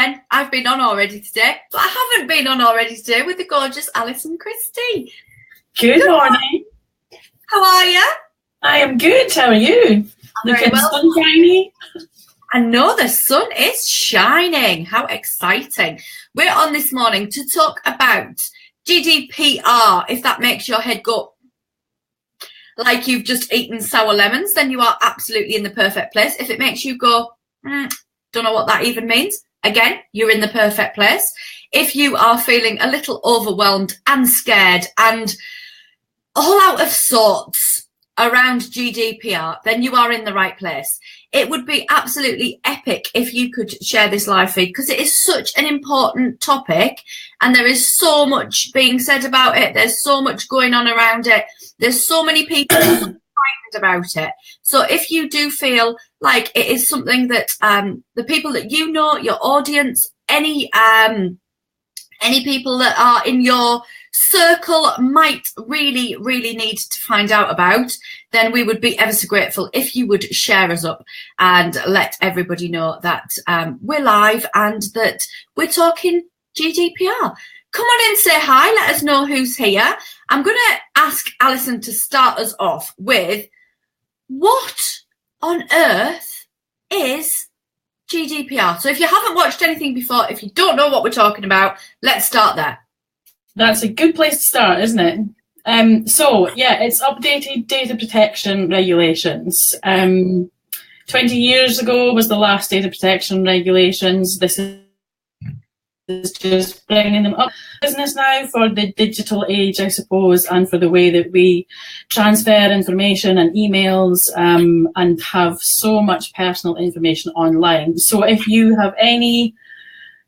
again, I've been on already today, but I haven't been on already today with the gorgeous Allison Christie. Good morning. How are you? I am good. How are you? Looking sunshiny. I know the sun is shining. How exciting. We're on this morning to talk about GDPR. If that makes your head go like you've just eaten sour lemons, then you are absolutely in the perfect place. If it makes you go, don't know what that even means, again, you're in the perfect place. If you are feeling a little overwhelmed and scared and all out of sorts around GDPR, then you are in the right place. It would be absolutely epic if you could share this live feed, because it is such an important topic and there is so much being said about it. There's so much going on around it. There's so many people frightened about it. So if you do feel like it is something that the people that you know, your audience, any people that are in your circle might really, really need to find out about, then we would be ever so grateful if you would share us up and let everybody know that we're live and that we're talking GDPR. Come on in, say hi, let us know who's here. I'm going to ask Allison to start us off with, what on earth is GDPR? So if you haven't watched anything before, if you don't know what we're talking about, let's start there. That's a good place to start, isn't it? So, yeah, it's updated data protection regulations. 20 years ago was the last data protection regulations. This is just bringing them up business now for the digital age, I suppose, and for the way that we transfer information and emails and have so much personal information online. So if you have any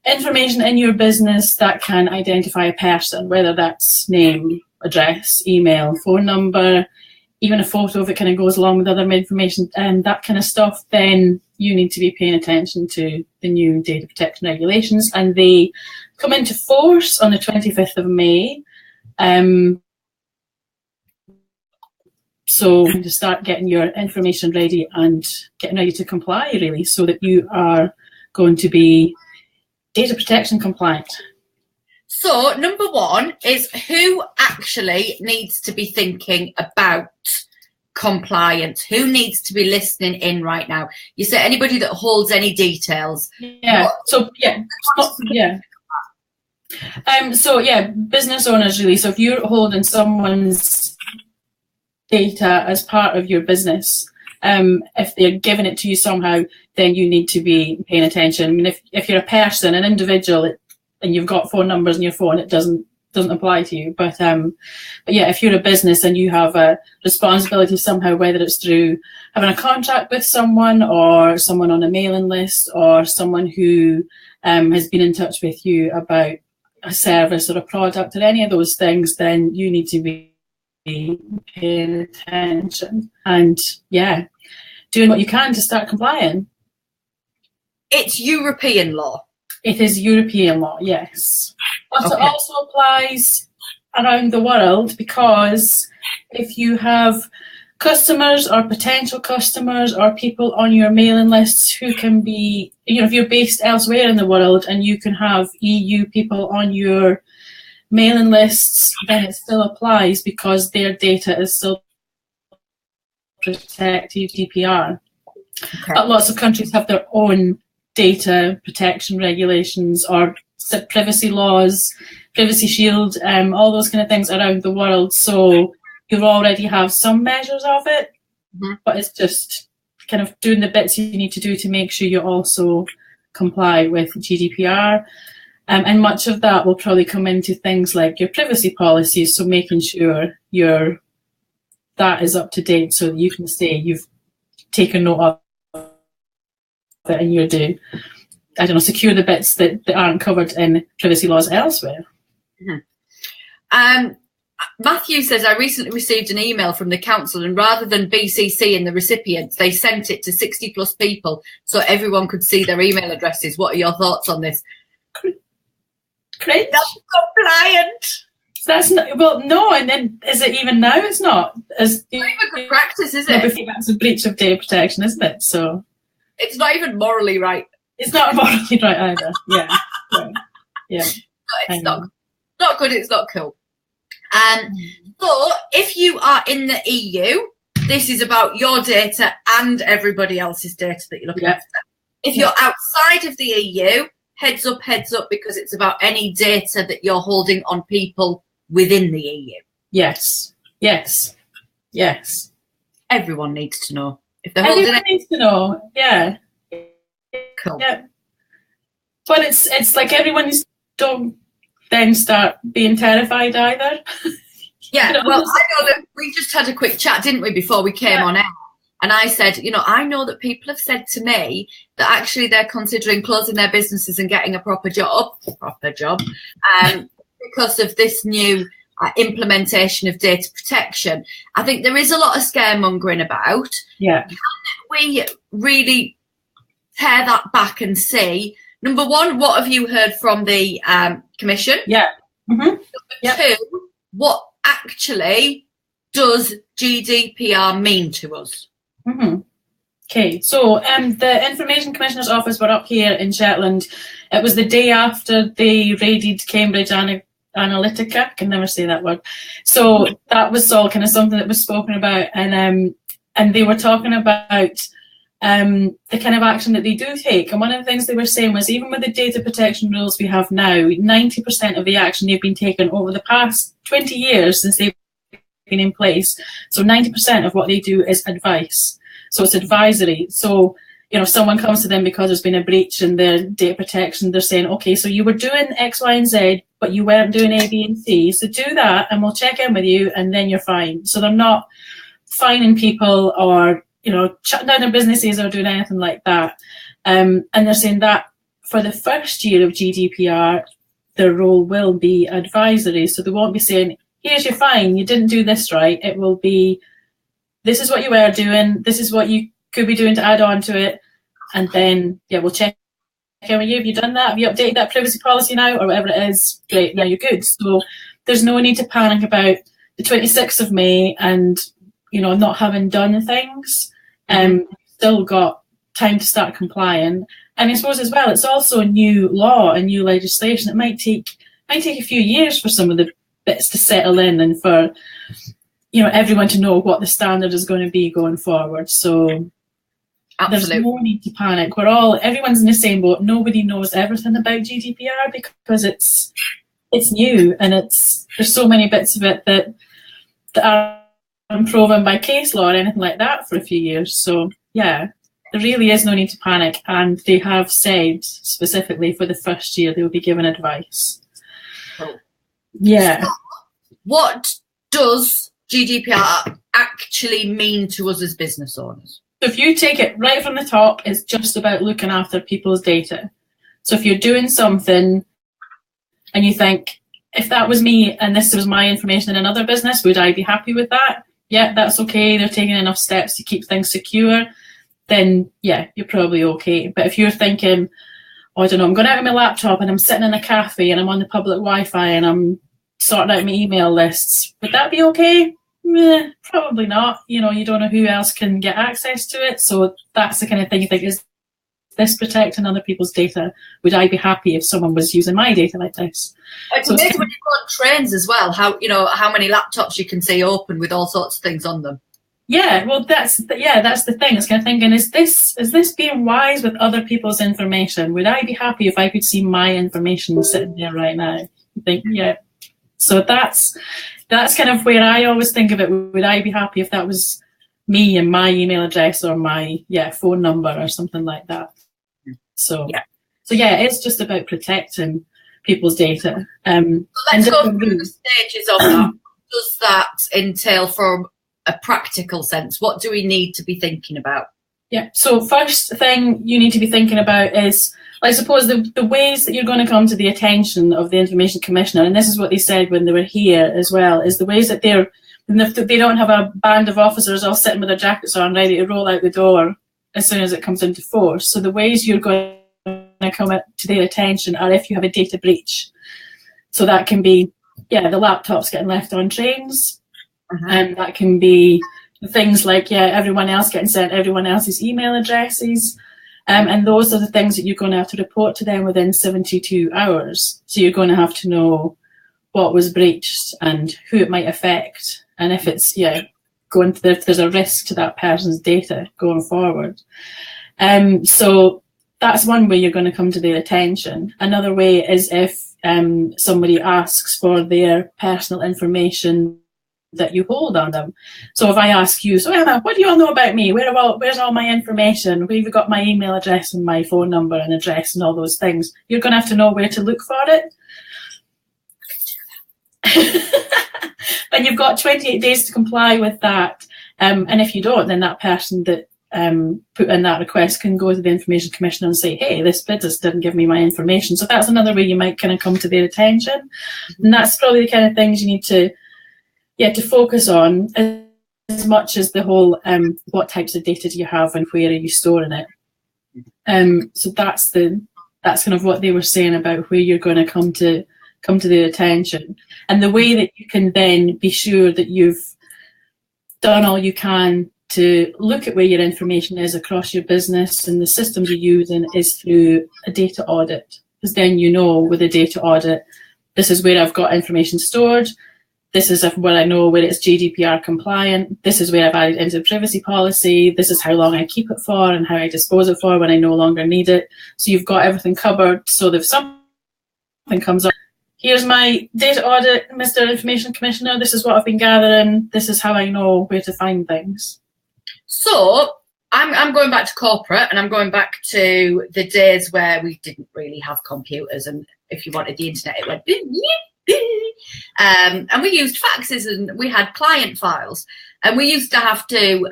information in your business that can identify a person, whether that's name, address, email, phone number, even a photo if it kind of goes along with other information and that kind of stuff, then you need to be paying attention to the new data protection regulations, and they come into force on the 25th of May. So to start getting your information ready and getting ready to comply, really, so that you are going to be data protection compliant. So number one is, who actually needs to be thinking about compliance? Who needs to be listening in right now? You say anybody that holds any details. Yeah. So business owners, really. So if you're holding someone's data as part of your business, if they're giving it to you somehow, then you need to be paying attention. I mean, if you're a person, an individual, and you've got phone numbers in your phone, it doesn't apply to you. But yeah, if you're a business and you have a responsibility somehow, whether it's through having a contract with someone or someone on a mailing list or someone who has been in touch with you about a service or a product or any of those things, then you need to be paying attention and doing what you can to start complying. It's European law. It is European law, yes. But okay. It also applies around the world, because if you have customers or potential customers or people on your mailing lists who can be, if you're based elsewhere in the world and you can have EU people on your mailing lists, then it still applies because their data is still protected GDPR. Okay. But lots of countries have their own data protection regulations or privacy laws, privacy shield, all those kind of things around the world. So you already have some measures of it, but it's just kind of doing the bits you need to do to make sure you also comply with GDPR. And much of that will probably come into things like your privacy policies, so making sure that is up to date so that you can say you've taken note of it and you're secure the bits that aren't covered in privacy laws elsewhere. Matthew says, I recently received an email from the council, and rather than BCC in the recipients, they sent it to 60 plus people so everyone could see their email addresses. What are your thoughts on this? Great. That's compliant. That's not, well, no, and then is it even now? It's not. It's not even good practice, is it? I think that's a breach of data protection, isn't it? So it's not even morally right. It's not morally right either. Yeah. Yeah. Yeah. No, it's not good, it's not cool. So if you are in the EU, this is about your data and everybody else's data that you're looking after. If you're outside of the EU, heads up, because it's about any data that you're holding on people within the EU. Yes. Yes. Yes. Everyone needs to know. If they're Everyone holding it, needs to know. Yeah. cool. Yeah. But it's like everyone's don't then start being terrified either. Yeah, well, I know that we just had a quick chat, didn't we, before we came on air? And I said, I know that people have said to me that actually they're considering closing their businesses and getting a proper job, because of this new implementation of data protection. I think there is a lot of scaremongering about. Yeah. Can we really tear that back and see, number one, what have you heard from the Commission? Yeah. Number two, what actually does GDPR mean to us? Okay, so the Information Commissioner's Office were up here in Shetland. It was the day after they raided Cambridge Analytica. I can never say that word. So that was all kind of something that was spoken about, and they were talking about the kind of action that they do take. And one of the things they were saying was, even with the data protection rules we have now, 90% of the action they've been taken over the past 20 years since they've been in place. So 90% of what they do is advice. So it's advisory. So, someone comes to them because there's been a breach in their data protection. They're saying, okay, so you were doing X, Y, and Z, but you weren't doing A, B, and C. So do that, and we'll check in with you, and then you're fine. So they're not fining people or, shutting down their businesses or doing anything like that. And they're saying that for the first year of GDPR, their role will be advisory. So they won't be saying, here's your fine, you didn't do this right. It will be, this is what you were doing, this is what you could be doing to add on to it, and then we'll check in with you. Have you done that? Have you updated that privacy policy now, or whatever it is? Great, now you're good. So there's no need to panic about the 26th of May and not having done things. Still got time to start complying. And I suppose as well, it's also a new law, a new legislation. It might take a few years for some of the bits to settle in, and for everyone to know what the standard is going to be going forward. So Absolutely. There's no need to panic. Everyone's in the same boat. Nobody knows everything about GDPR because it's new, and there's so many bits of it that are unproven by case law or anything like that for a few years. So there really is no need to panic, and they have said specifically for the first year they will be given advice. Cool. Yeah. So, what does GDPR actually mean to us as business owners? So if you take it right from the top, it's just about looking after people's data. So if you're doing something and you think, if that was me and this was my information in another business, would I be happy with that? Yeah, that's okay. They're taking enough steps to keep things secure. Then, you're probably okay. But if you're thinking, I don't know, I'm going out on my laptop and I'm sitting in a cafe and I'm on the public Wi-Fi and I'm sorting out my email lists, would that be okay? Probably not. You don't know who else can get access to it. So that's the kind of thing you think, is this protecting other people's data? Would I be happy if someone was using my data like this? It's amazing when you go on trains as well, how many laptops you can see open with all sorts of things on them. Yeah, well, that's the thing. It's kind of thinking, is this being wise with other people's information? Would I be happy if I could see my information sitting there right now? You think, So that's kind of where I always think of it. Would I be happy if that was me and my email address or my phone number or something like that? So it's just about protecting people's data. Let's go through the stages of that. What does that entail from a practical sense? What do we need to be thinking about? Yeah, so first thing you need to be thinking about is, I suppose, the ways that you're going to come to the attention of the Information Commissioner, and this is what they said when they were here as well, is the ways that they don't have a band of officers all sitting with their jackets on ready to roll out the door as soon as it comes into force. So the ways you're going to come to their attention are if you have a data breach. So that can be, the laptops getting left on trains, and that can be things like, everyone else getting sent everyone else's email addresses. And those are the things that you're going to have to report to them within 72 hours. So you're going to have to know what was breached and who it might affect. And if it's, if there's a risk to that person's data going forward. So that's one way you're going to come to their attention. Another way is if somebody asks for their personal information that you hold on them. So if I ask you, so Emma, what do you all know about me? Where's all my information? Where have you got my email address and my phone number and address and all those things? You're going to have to know where to look for it. And you've got 28 days to comply with that. And if you don't, then that person that put in that request can go to the Information Commissioner and say, hey, this business didn't give me my information. So that's another way you might kind of come to their attention. And that's probably the kind of things you need to focus on, as much as the whole what types of data do you have and where are you storing it. So that's kind of what they were saying about where you're going to come to their attention, and the way that you can then be sure that you've done all you can to look at where your information is across your business and the systems you're using is through a data audit. Because then you know with a data audit, this is where I've got information stored. This is where I know where it's GDPR compliant. This is where I've added into the privacy policy. This is how long I keep it for and how I dispose it for when I no longer need it. So you've got everything covered. So if something comes up, here's my data audit, Mr. Information Commissioner. This is what I've been gathering. This is how I know where to find things. So I'm going back to corporate, and I'm going back to the days where we didn't really have computers, and if you wanted the internet, it went and we used faxes and we had client files, and we used to have to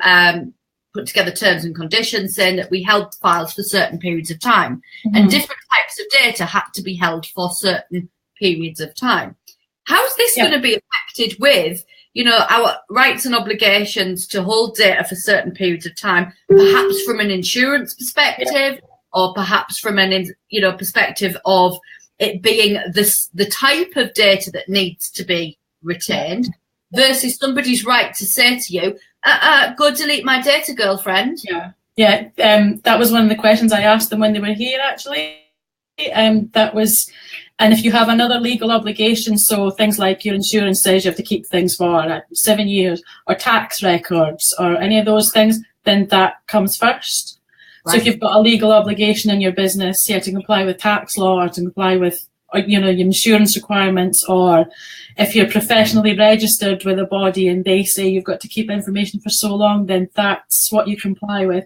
put together terms and conditions saying that we held files for certain periods of time, and different types of data had to be held for certain periods of time. How's this going to be affected with, our rights and obligations to hold data for certain periods of time, perhaps from an insurance perspective, or perhaps from an, perspective of it being the type of data that needs to be retained versus somebody's right to say to you, go delete my data, girlfriend. That was one of the questions I asked them when they were here, actually. That was, and if you have another legal obligation, so things like your insurance says you have to keep things for 7 years, or tax records, or any of those things, then that comes first. Right. So if you've got a legal obligation in your business, to comply with tax law, or to comply with, your insurance requirements, or if you're professionally registered with a body and they say you've got to keep information for so long, then that's what you comply with.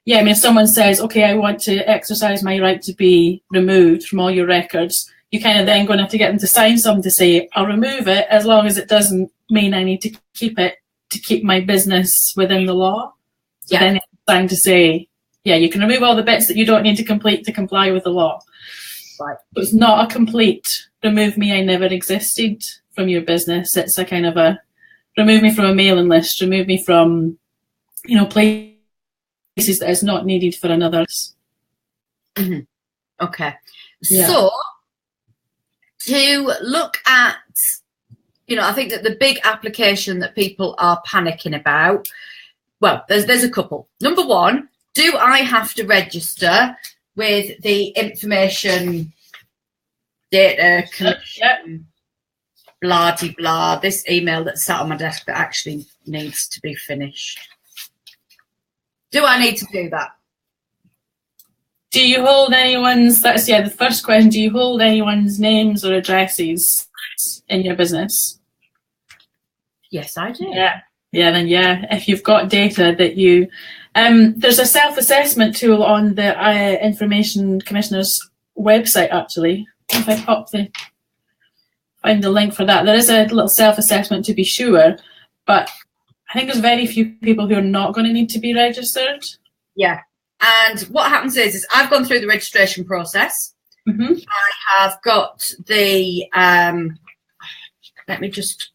If someone says, okay, I want to exercise my right to be removed from all your records, you kind of then going to have to get them to sign something to say, I'll remove it as long as it doesn't mean I need to keep it to keep my business within the law. So then it's time to say, you can remove all the bits that you don't need to complete to comply with the law. Right. But it's not a complete remove me, I never existed from your business. It's a kind of a remove me from a mailing list, remove me from, places that is not needed for another. Mm-hmm. Okay. Yeah. So to look at, I think that the big application that people are panicking about, well, there's a couple. Number one, do I have to register with the Information Data Commission? Blah, de blah, this email that's sat on my desk that actually needs to be finished. Do I need to do that? Do you hold anyone's, the first question, do you hold anyone's names or addresses in your business? Yes, I do. If you've got data that you, there's a self-assessment tool on the Information Commissioner's website, actually. If I find the link for that. There is a little self-assessment to be sure, but I think there's very few people who are not going to need to be registered. Yeah. And what happens is I've gone through the registration process. Mm-hmm. I have got the, let me just,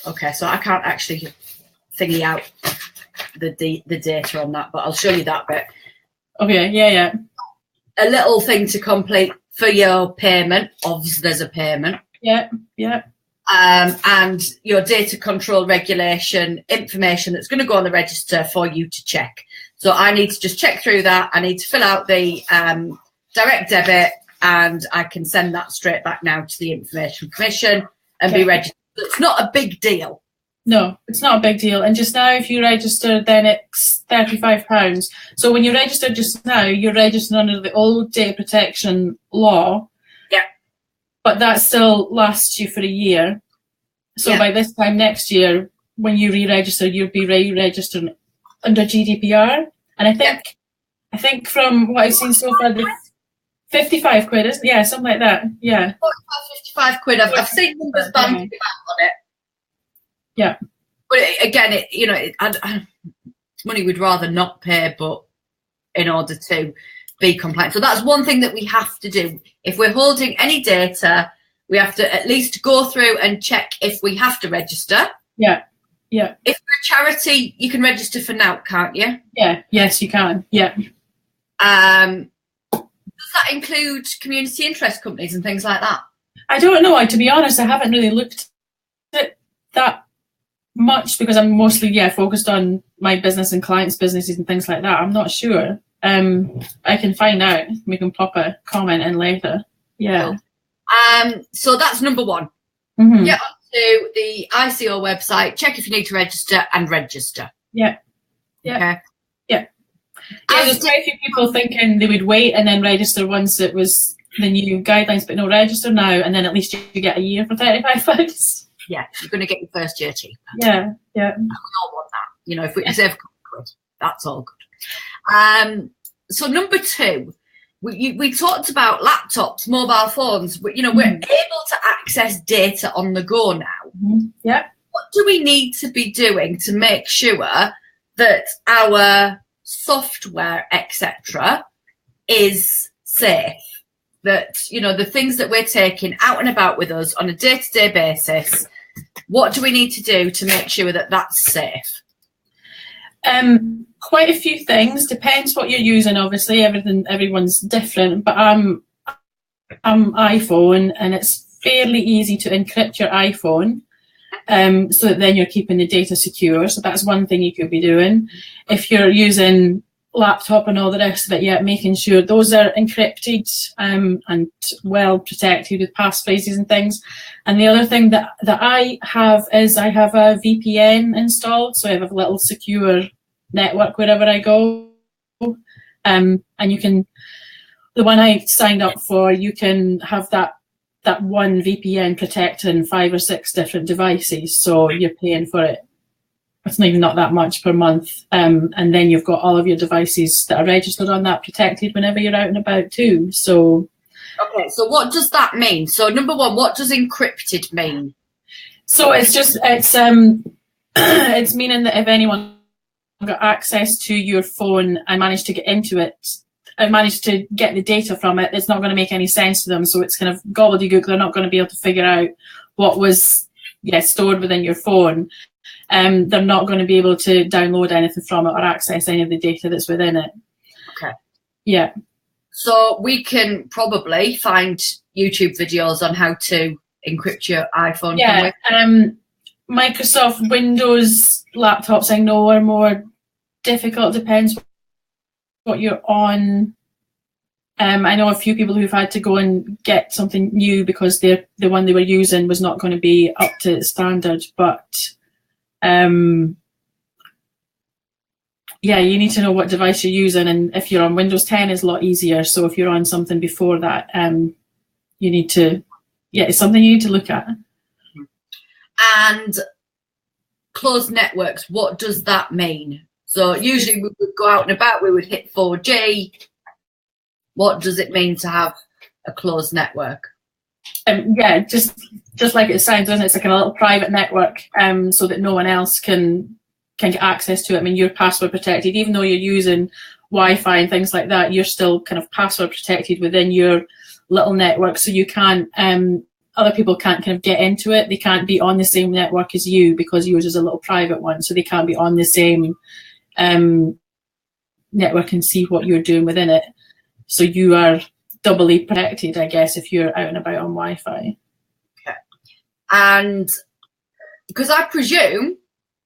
okay, so I can't actually figure out the data on that, but I'll show you that bit. Okay, yeah. A little thing to complete for your payment. Obviously, there's a payment. Yeah. and your data control regulation information that's going to go on the register for you to check. So I need to just check through that. I need to fill out the direct debit, and I can send that straight back now to the Information Commission and be registered. It's not a big deal. No, it's not a big deal. And just now, if you register, then it's £35. So when you register just now, you're registered under the old data protection law. Yeah. But that still lasts you for a year. So by this time next year, when you re-register, you'll be re-registered under GDPR. And I think from what I've seen so far, the 55 quid, isn't it? Yeah, something like that. Yeah. 45, 55 quid. I've seen numbers banking back on it. Yeah. But again, it's money we'd rather not pay, but in order to be compliant. So that's one thing that we have to do. If we're holding any data, we have to at least go through and check if we have to register. Yeah. Yeah. If you're a charity, you can register for now, can't you? Yeah. Yes, you can. Yeah. Does that include community interest companies and things like that? I don't know. To be honest, I haven't really looked at it that much because I'm mostly focused on my business and clients' businesses and things like that. I'm not sure. I can find out. We can pop a comment in later. Yeah. Cool. So that's number one. Mm-hmm. Get onto the ICO website, check if you need to register, and register. Yeah. Yeah. Okay. Yeah. Yeah, there's quite a few people thinking they would wait and then register once it was the new guidelines, but no, register now, and then at least you get a year for £35. Yeah, you're going to get your first year cheaper. Yeah, yeah. And we all want that. If we can save a couple of quid, that's all good. So number two, we talked about laptops, mobile phones. We're able to access data on the go now. Mm-hmm. Yeah. What do we need to be doing to make sure that our software, etc., is safe? That the things that we're taking out and about with us on a day-to-day basis, what do we need to do to make sure that that's safe? Quite a few things. Depends what you're using. Obviously, everyone's different. But I'm iPhone, and it's fairly easy to encrypt your iPhone, so that then you're keeping the data secure. So that's one thing you could be doing. If you're using laptop and all the rest of it, making sure those are encrypted and well protected with passphrases and things. And the other thing that I have is I have a VPN installed, so I have a little secure network wherever I go. And you can, the one I signed up for, you can have that one VPN protecting 5 or 6 different devices, so you're paying for it. It's not that much per month, and then you've got all of your devices that are registered on that protected whenever you're out and about too. So, okay. So what does that mean? So number one, what does encrypted mean? So it's it's meaning that if anyone got access to your phone and managed to get into it and managed to get the data from it, it's not going to make any sense to them. So it's kind of gobbledygook. They're not going to be able to figure out what was stored within your phone. They're not going to be able to download anything from it or access any of the data that's within it. Okay. Yeah. So we can probably find YouTube videos on how to encrypt your iPhone. Yeah. Microsoft Windows laptops, I know, are more difficult. Depends what you're on. I know a few people who've had to go and get something new because the one they were using was not going to be up to standard. But you need to know what device you're using, and if you're on Windows 10, it's a lot easier. So if you're on something before that, you need to, it's something you need to look at. And closed networks, what does that mean? So usually we would go out and about, we would hit 4G. What does it mean to have a closed network? Just like it sounds, doesn't it? It's like a little private network, so that no one else can get access to it. I mean, you're password protected, even though you're using Wi-Fi and things like that. You're still kind of password protected within your little network, so you can't. Other people can't kind of get into it. They can't be on the same network as you because yours is a little private one, so they can't be on the same network and see what you're doing within it. So you are doubly protected, I guess, if you're out and about on Wi-Fi. Okay. And because I presume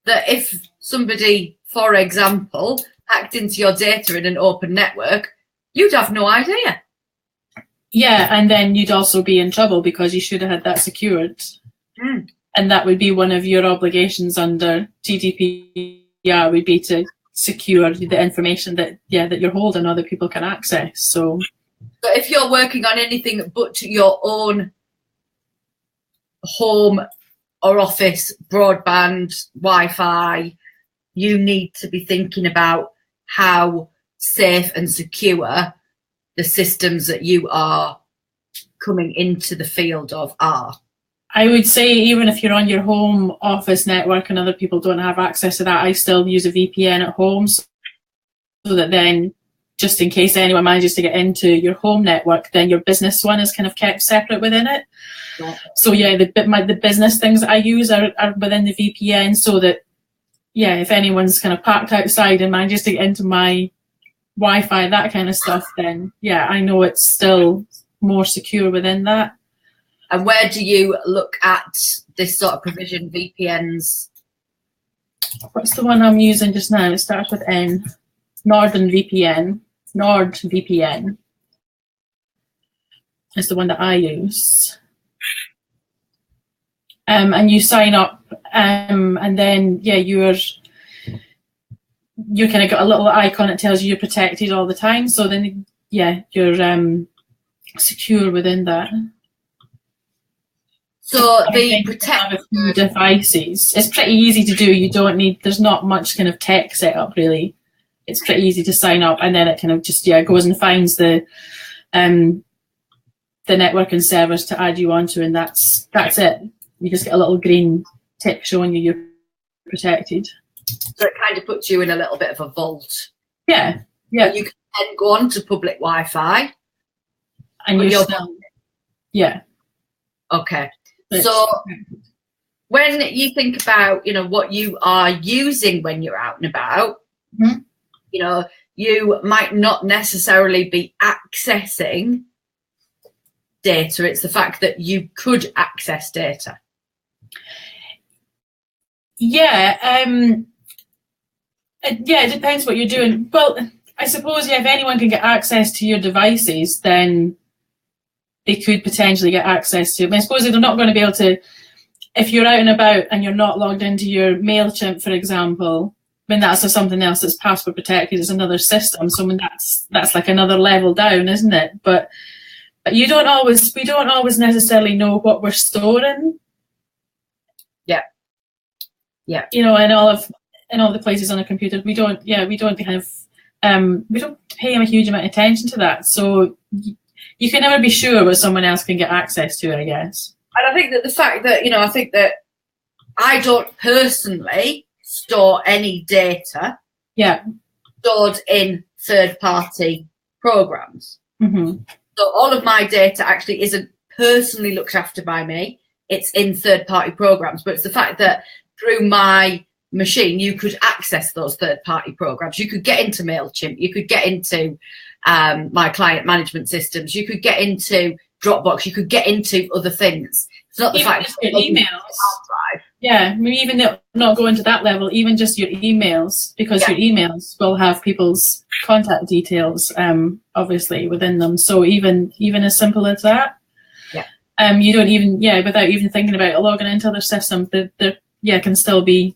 that if somebody, for example, hacked into your data in an open network, you'd have no idea. Yeah, and then you'd also be in trouble because you should have had that secured. And that would be one of your obligations under GDPR, would be to secure the information that you're holding other people can access. So if you're working on anything but your own home or office broadband Wi-Fi, you need to be thinking about how safe and secure the systems that you are coming into the field of are. I would say even if you're on your home office network and other people don't have access to that, I still use a VPN at home so that then, just in case anyone manages to get into your home network, then your business one is kind of kept separate within it. Yeah. So yeah, the business things that I use are within the VPN, so that if anyone's kind of parked outside and manages to get into my Wi-Fi, that kind of stuff, then I know it's still more secure within that. And where do you look at this sort of provision, VPNs? What's the one I'm using just now? It starts with N. NordVPN is the one that I use. And you sign up, and then you're kind of got a little icon that tells you you're protected all the time. So then you're secure within that. So the protect devices, it's pretty easy to do. There's not much kind of tech set up really. It's pretty easy to sign up, and then it kind of just goes and finds the networking service to add you onto, and that's it. You just get a little green tick showing you're protected. So it kind of puts you in a little bit of a vault. Yeah. You can then go on to public Wi-Fi. And you're still... Yeah. Okay. So when you think about, what you are using when you're out and about, you might not necessarily be accessing data. It's the fact that you could access data. It depends what you're doing. Well, I suppose, if anyone can get access to your devices, then they could potentially get access to it. I suppose they're not going to be able to, if you're out and about and you're not logged into your MailChimp, for example, when that's something else that's password protected, is another system. So that's like another level down, isn't it? But we don't always necessarily know what we're storing. Yeah. In all the places on a computer, we don't pay a huge amount of attention to that. So you can never be sure what someone else can get access to, I guess. And I think that the fact that, I think that I don't personally store any data stored in third-party programs. Mm-hmm. So all of my data actually isn't personally looked after by me. It's in third-party programs. But it's the fact that through my machine, you could access those third-party programs. You could get into MailChimp. You could get into my client management systems. You could get into Dropbox. You could get into other things. It's not the fact that your emails. Yeah, maybe even not going to that level, even just your emails, because your emails will have people's contact details, obviously, within them. So even as simple as that, you don't even, without even thinking about logging into other systems, there can still be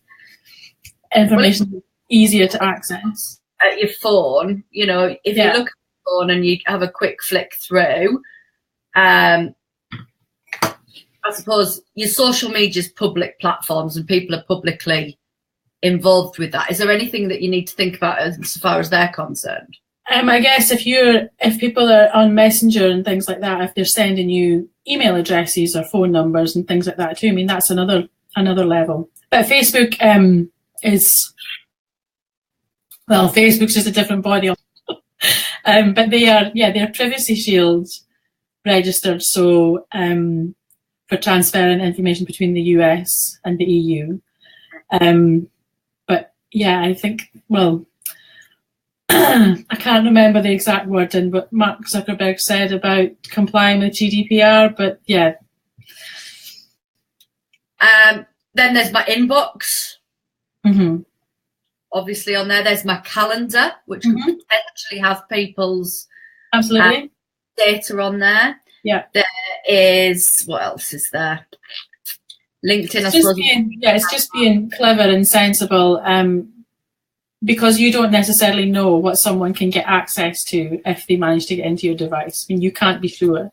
information easier to access. At your phone, if you look at your phone and you have a quick flick through, I suppose your social media is public platforms and people are publicly involved with that. Is there anything that you need to think about as far as they're concerned? I guess if people are on Messenger and things like that, if they're sending you email addresses or phone numbers and things like that too, I mean, that's another level. But Facebook Facebook's just a different body. But they're Privacy Shield registered, so for transferring information between the US and the EU. But I think, I can't remember the exact wording, but Mark Zuckerberg said about complying with GDPR, but Then there's my inbox. Mm-hmm. Obviously on there. There's my calendar, which Mm-hmm. could potentially have people's Absolutely. data on there. Yeah. There is, what else is there? LinkedIn, I suppose. It's just being clever and sensible, because you don't necessarily know what someone can get access to if they manage to get into your device. I mean, you can't be sure.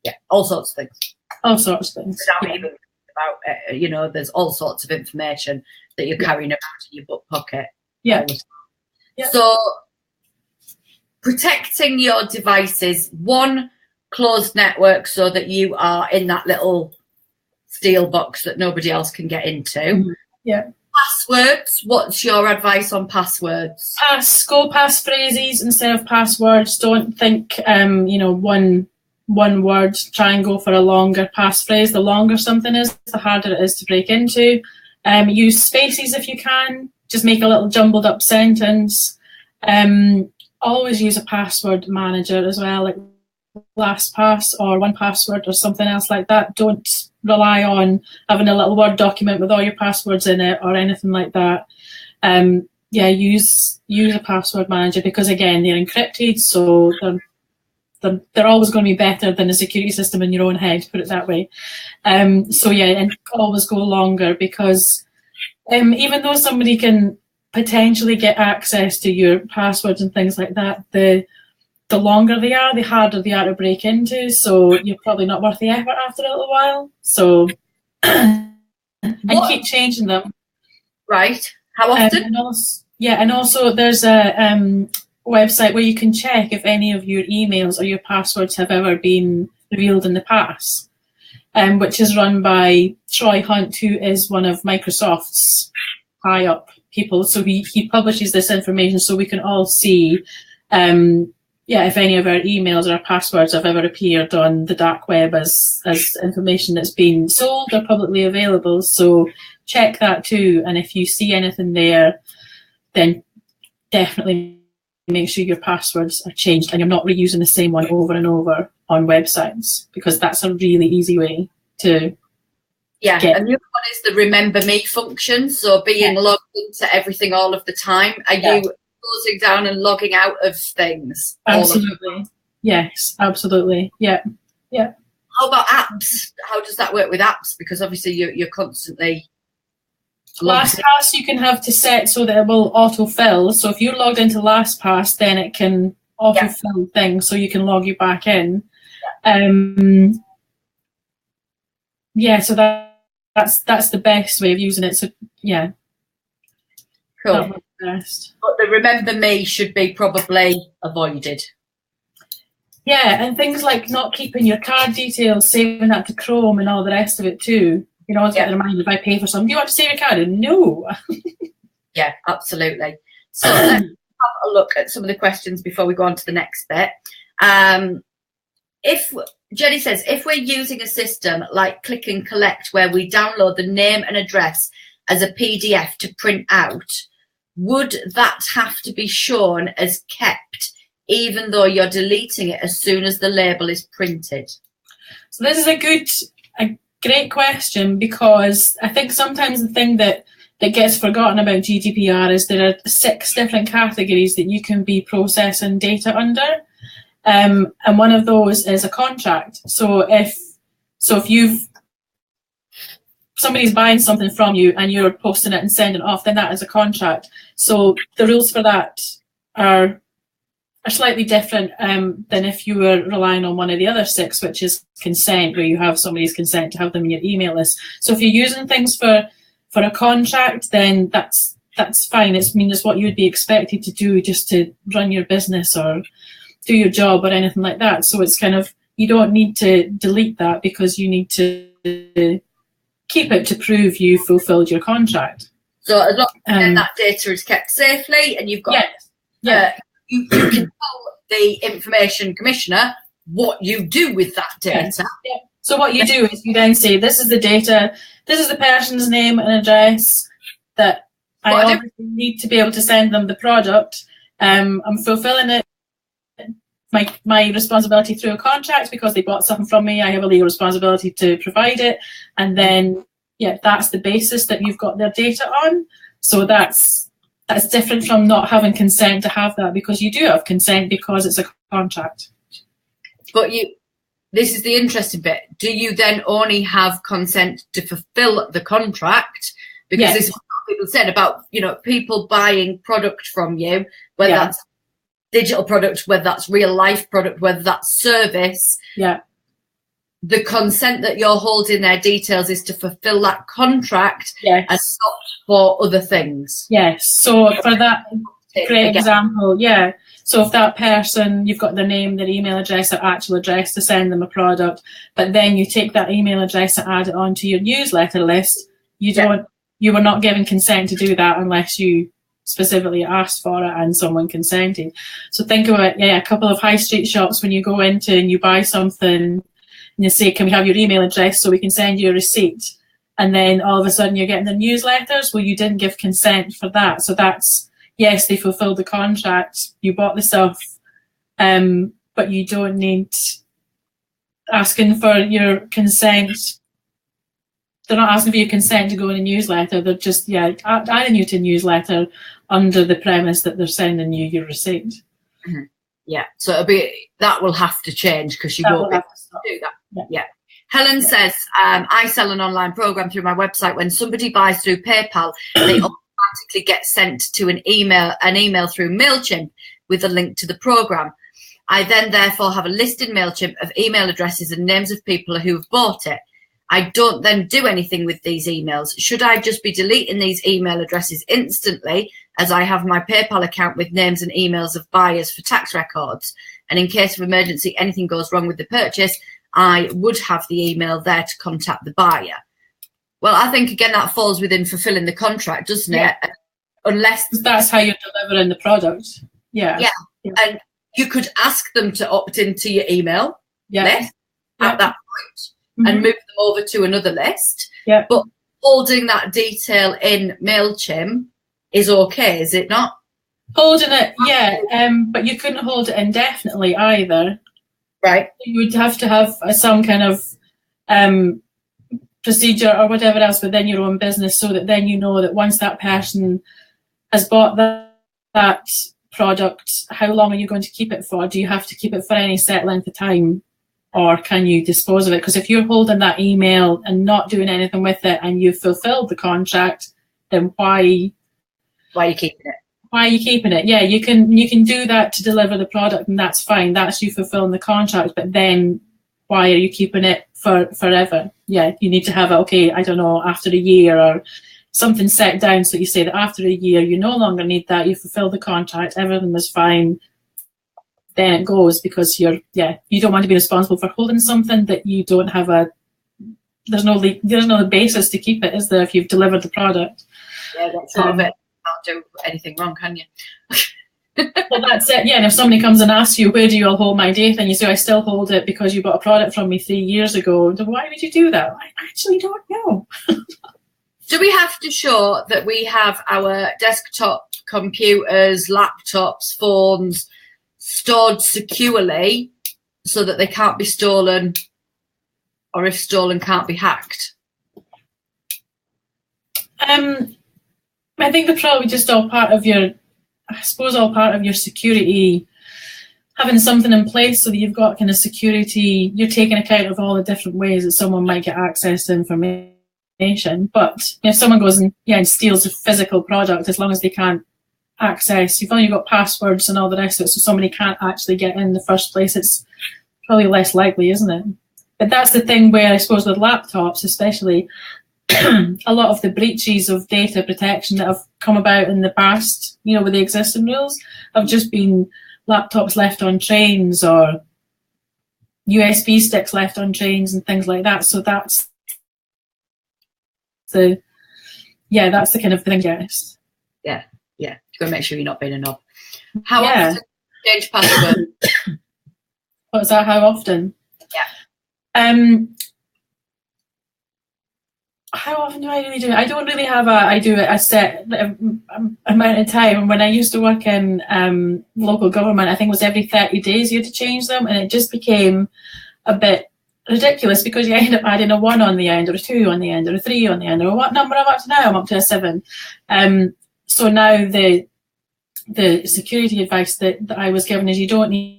Yeah, all sorts of things. All sorts of things. Without even about, there's all sorts of information that you're carrying around in your butt pocket. Yeah. Yeah. So protecting your devices, one, closed network so that you are in that little steel box that nobody else can get into. Mm-hmm. Yeah. Passwords, what's your advice on passwords? Go past phrases instead of passwords. Don't think, one word. Try and go for a longer passphrase. The longer something is, the harder it is to break into. Use spaces if you can. Just make a little jumbled up sentence. Always use a password manager as well, like LastPass or 1Password or something else like that. Don't rely on having a little Word document with all your passwords in it or anything like that. Use a password manager because, again, they're encrypted, so they're always going to be better than a security system in your own head, put it that way. And always go longer because even though somebody can potentially get access to your passwords and things like that, the longer they are, the harder they are to break into. So you're probably not worth the effort after a little while. So and keep changing them. Right. How often? And also there's a website where you can check if any of your emails or your passwords have ever been revealed in the past, which is run by Troy Hunt, who is one of Microsoft's high up people. So he publishes this information so we can all see if any of our emails or our passwords have ever appeared on the dark web as information that's been sold or publicly available. So check that too. And if you see anything there, then definitely make sure your passwords are changed and you're not reusing the same one over and over on websites, because that's a really easy way to and the other one is the remember me function. So being logged into everything all of the time. Are you closing down and logging out of things? Absolutely. Yes, absolutely. Yeah. How about apps? How does that work with apps? Because obviously you're constantly LastPass you can have to set so that it will autofill. So if you're logged into LastPass, then it can autofill things so you can log you back in. So that's the best way of using it. So cool. But the remember me should be probably avoided. Yeah, and things like not keeping your card details, saving that to Chrome and all the rest of it too. You know, always get in mind if I pay for something, do you want to save your card? No. Yeah, absolutely. So let's have a look at some of the questions before we go on to the next bit. If Jenny says, if we're using a system like Click and Collect where we download the name and address as a PDF to print out, would that have to be shown as kept even though you're deleting it as soon as the label is printed? So this is a great question, because I think sometimes the thing that gets forgotten about GDPR is there are 6 different categories that you can be processing data under. And one of those is a contract. So if somebody's buying something from you and you're posting it and sending it off, then that is a contract. So the rules for that are slightly different than if you were relying on one of the other 6, which is consent, where you have somebody's consent to have them in your email list. So if you're using things for a contract, then that's fine. It's what you would be expected to do just to run your business or do your job or anything like that. So it's kind of, you don't need to delete that because you need to keep it to prove you fulfilled your contract. So as long as that data is kept safely and you've got you can tell the information commissioner what you do with that data. Yeah. So what you do is you then say, this is the data, this is the person's name and address that I obviously need to be able to send them the product. I'm fulfilling it my responsibility through a contract because they bought something from me. I have a legal responsibility to provide it, and then that's the basis that you've got their data on. So that's different from not having consent to have that, because you do have consent because it's a contract. But this is the interesting bit. Do you then only have consent to fulfill the contract? Because this is what people said about, people buying product from you, whether that's digital product, whether that's real life product, whether that's service. Yeah. The consent that you're holding their details is to fulfill that contract and not for other things. Yes. So for that great example, so if that person, you've got their name, their email address, their actual address to send them a product, but then you take that email address and add it onto your newsletter list, you were not given consent to do that unless you specifically asked for it and someone consented. So think about a couple of high street shops when you go into and you buy something and you say, can we have your email address so we can send you a receipt? And then all of a sudden you're getting the newsletters. Well, you didn't give consent for that. So that's, yes, they fulfilled the contract. You bought the stuff, but you don't need asking for your consent. They're not asking for your consent to go in a newsletter. They're just, adding you to a newsletter under the premise that they're sending you your receipt. Mm-hmm. Yeah, so that will have to change because you won't be able to do that. Yeah. Helen says, I sell an online program through my website. When somebody buys through PayPal, they automatically get sent to an email through MailChimp with a link to the program. I then therefore have a list in MailChimp of email addresses and names of people who have bought it. I don't then do anything with these emails. Should I just be deleting these email addresses instantly, as I have my PayPal account with names and emails of buyers for tax records? And in case of emergency, anything goes wrong with the purchase, I would have the email there to contact the buyer. Well, I think, again, that falls within fulfilling the contract, doesn't it? Unless that's how you're delivering the product. Yeah. And you could ask them to opt into your email list at that point. And move them over to another list. Yeah. But holding that detail in MailChimp is okay, is it not? Holding it, but you couldn't hold it indefinitely either. Right. You would have to have some kind of procedure or whatever else within your own business, so that then you know that once that person has bought that product, how long are you going to keep it for? Do you have to keep it for any set length of time? Or can you dispose of it? Because if you're holding that email and not doing anything with it and you've fulfilled the contract, then why are you keeping it? Why are you keeping it? Yeah, you can do that to deliver the product, and that's fine. That's you fulfilling the contract. But then why are you keeping it for forever? Yeah, you need to have it, I don't know, after a year or something set down, so you say that after a year you no longer need that, you fulfilled the contract, everything was fine. Then it goes, because you don't want to be responsible for holding something that you don't have there's no basis to keep it, is there, if you've delivered the product? Yeah, that's part of it. Can't do anything wrong, can you? Well, that's it. Yeah, and if somebody comes and asks you, where do you all hold my data? And you say, I still hold it because you bought a product from me 3 years ago. Why would you do that? I actually don't know. Do we have to show that we have our desktop computers, laptops, phones stored securely so that they can't be stolen, or if stolen, can't be hacked? I think they're probably just all part of your security, having something in place so that you've got kind of security. You're taking account of all the different ways that someone might get access to information. But if someone goes and steals a physical product, as long as they can't access, you've only got passwords and all the rest of it, so somebody can't actually get in the first place, it's probably less likely, isn't it? But that's the thing where I suppose with laptops especially, a lot of the breaches of data protection that have come about in the past, with the existing rules, have just been laptops left on trains or USB sticks left on trains and things like that. So that's the kind of thing, yes. Yeah. You've got to make sure you're not being a knob. How often do you change password? What's that? How often? Yeah. how often do I really do it? I don't really have I do it a set amount of time. When I used to work in local government, I think it was every 30 days you had to change them, and it just became a bit ridiculous because you end up adding a 1 on the end, or a 2 on the end, or a 3 on the end, or what number I'm up to now? I'm up to a 7. So now the security advice that I was given is you don't need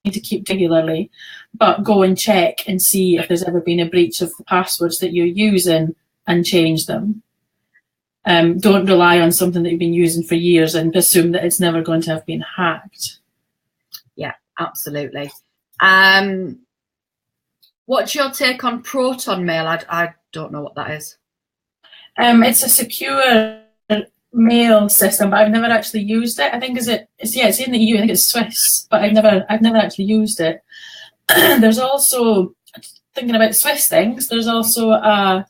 to keep regularly, but go and check and see if there's ever been a breach of the passwords that you're using and change them. Don't rely on something that you've been using for years and assume that it's never going to have been hacked. Yeah, absolutely. What's your take on Proton Mail? I don't know what that is. It's a secure mail system, but I've never actually used it. I think it's in the EU. I think it's Swiss, but I've never actually used it. There's also, thinking about Swiss things, there's also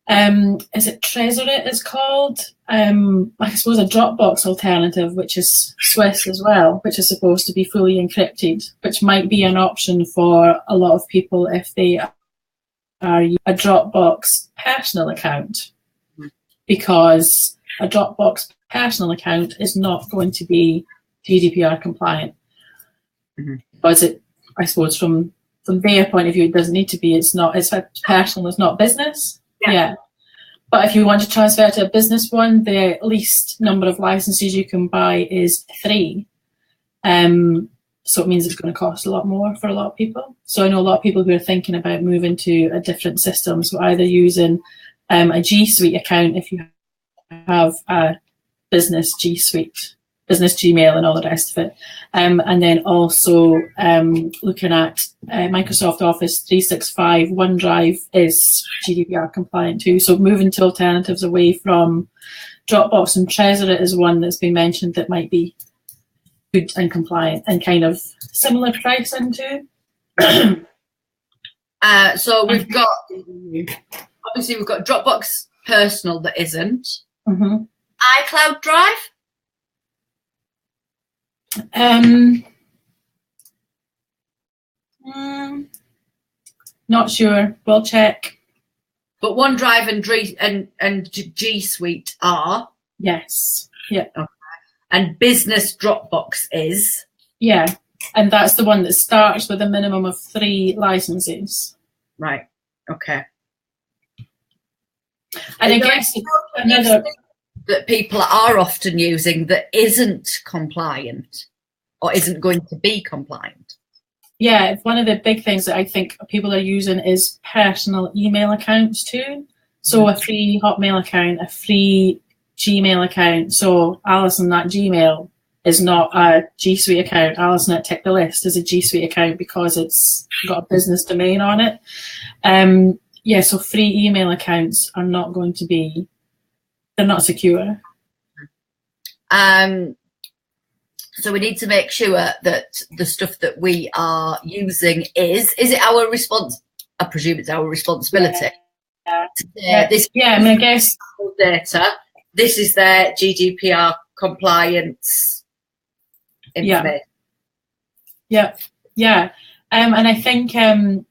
is it Trezorit it's called? I suppose a Dropbox alternative, which is Swiss as well, which is supposed to be fully encrypted, which might be an option for a lot of people if they are a Dropbox personal account, because a Dropbox personal account is not going to be GDPR compliant. Because it, I suppose from their point of view, it doesn't need to be. It's personal, it's not business. Yeah. But if you want to transfer to a business one, the least number of licenses you can buy is 3. So it means it's going to cost a lot more for a lot of people. So I know a lot of people who are thinking about moving to a different system, so either using a G Suite account if you have a business G Suite, business Gmail and all the rest of it. And then also looking at Microsoft Office 365, OneDrive is GDPR compliant too. So moving to alternatives away from Dropbox, and Trezorit is one that's been mentioned that might be good and compliant and kind of similar pricing too. So we've got, obviously we've got Dropbox Personal that isn't. iCloud Drive? Not sure. We'll check. But OneDrive and G Suite are? Yes. Yeah. Okay. And Business Dropbox is? Yeah. And that's the one that starts with a minimum of 3 licenses. Right. Okay. And I guess another that people are often using that isn't compliant or isn't going to be compliant. Yeah, one of the big things that I think people are using is personal email accounts too. So a free Hotmail account, a free Gmail account. So Allison at Gmail is not a G Suite account. Allison at Tick the List is a G Suite account because it's got a business domain on it. Yeah, so free email accounts are not going to be, they're not secure. So we need to make sure that the stuff that we are using is it our I presume it's our responsibility. I mean, I guess data. This is their GDPR compliance information. Yeah. And I think I'm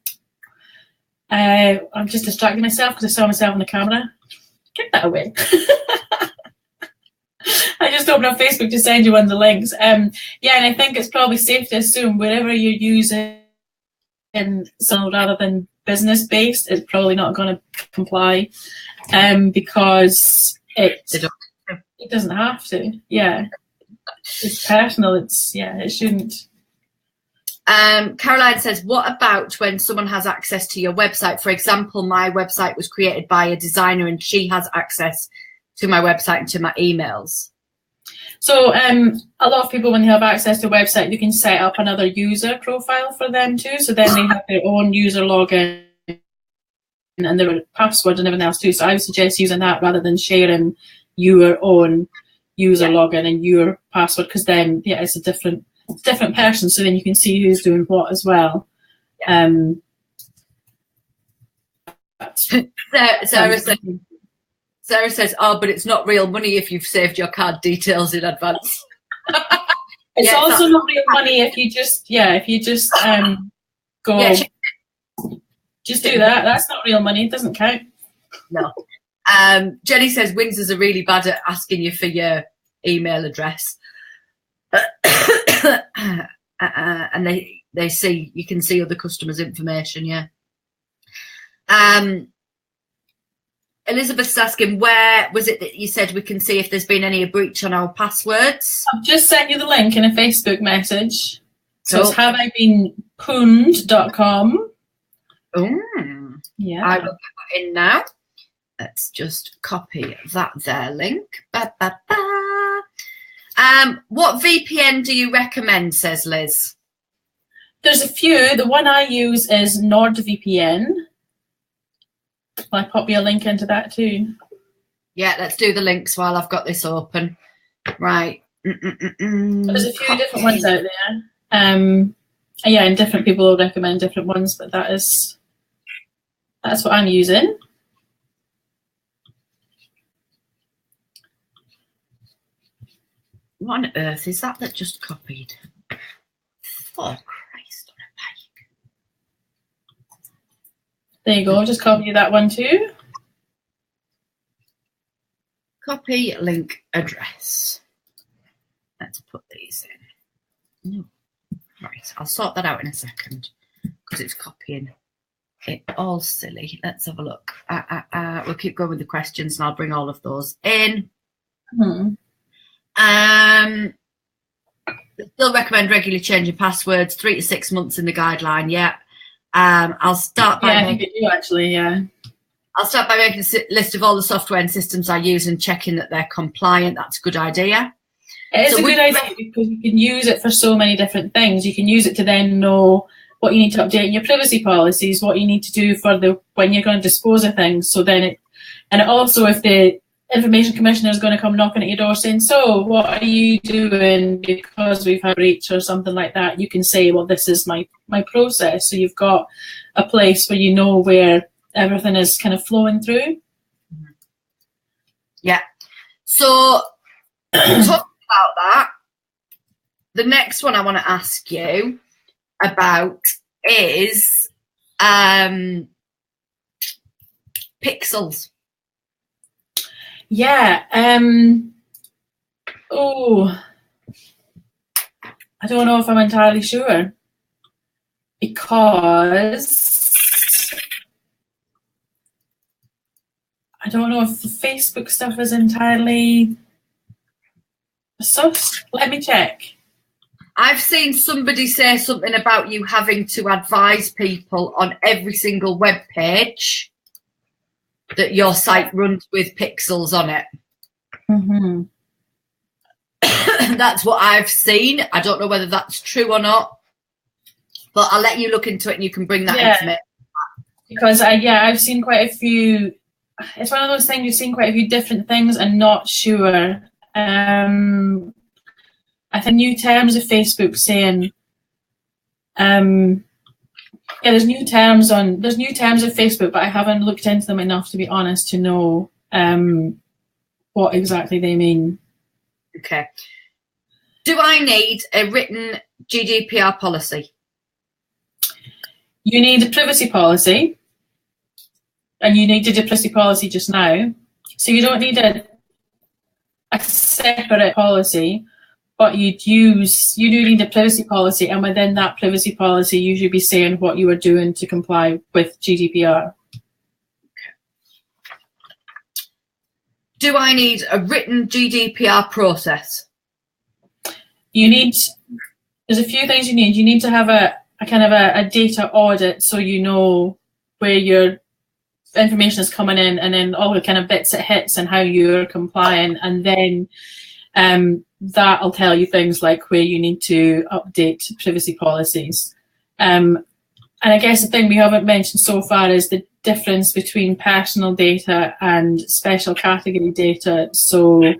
just distracting myself because I saw myself on the camera. Get that away. I just opened up Facebook to send you one of the links. And I think it's probably safe to assume wherever you're using some rather than business based, it's probably not going to comply because it doesn't have to. Yeah, it's personal. It shouldn't. Caroline says, what about when someone has access to your website? For example, my website was created by a designer and she has access to my website and to my emails. So a lot of people, when they have access to a website, you can set up another user profile for them too. So then they have their own user login and their password and everything else too. So I would suggest using that rather than sharing your own user login and your password, because then it's a different person. So then you can see who's doing what as well. Sarah says, but it's not real money if you've saved your card details in advance. It's also not real money if you just go. Just do that. That's not real money. It doesn't count. No. Jenny says Windsor's are really bad at asking you for your email address. And they see, you can see other customers' information, yeah. Elizabeth's asking, where was it that you said we can see if there's been any breach on our passwords? I've just sent you the link in a Facebook message. So Cool. it's haveibeenpwned.com. Yeah. I will put that in now. Let's just copy that there link. Ba, ba, ba. What VPN do you recommend, says Liz? There's a few. The one I use is NordVPN. I'll pop you a link into that too. Yeah, let's do the links while I've got this open. Right. There's a few different ones out there. Yeah, and different people will recommend different ones, but that's what I'm using. What on earth is that just copied? Oh, Christ on a bike. There you go, just copy that one too. Copy link address. Let's put these in. No. Right, I'll sort that out in a second because it's copying it all silly. Let's have a look. We'll keep going with the questions and I'll bring all of those in. Still recommend regularly changing passwords, 3 to 6 months in the guideline. Yeah. I'll start by I think you do actually, yeah. I'll start by making a list of all the software and systems I use and checking that they're compliant. That's a good idea. It is a good idea because you can use it for so many different things. You can use it to then know what you need to update in your privacy policies, what you need to do for when you're going to dispose of things. So then it also, if the Information Commissioner is going to come knocking at your door saying, so what are you doing because we've had a breach or something like that, you can say, well, this is my process. So you've got a place where you know where everything is kind of flowing through. Yeah. So talking about that, the next one I want to ask you about is pixels. Yeah. I don't know if I'm entirely sure because I don't know if the Facebook stuff is entirely sus. Let me check. I've seen somebody say something about you having to advise people on every single web page that your site runs with pixels on it. That's what I've seen. I don't know whether that's true or not, but I'll let you look into it and you can bring that into me. Because I've seen quite a few. It's one of those things, you've seen quite a few different things and not sure. I think new terms of Facebook saying, there's new terms of Facebook, but I haven't looked into them enough to be honest to know what exactly they mean. Okay. Do I need a written GDPR policy? You need a privacy policy, and you needed a privacy policy just now. So you don't need a separate policy, but you do need a privacy policy, and within that privacy policy, you should be saying what you are doing to comply with GDPR. Do I need a written GDPR process? There's a few things you need. You need to have a kind of a data audit so you know where your information is coming in and then all the kind of bits it hits and how you're complying, and then that'll tell you things like where you need to update privacy policies. And I guess the thing we haven't mentioned so far is the difference between personal data and special category data. So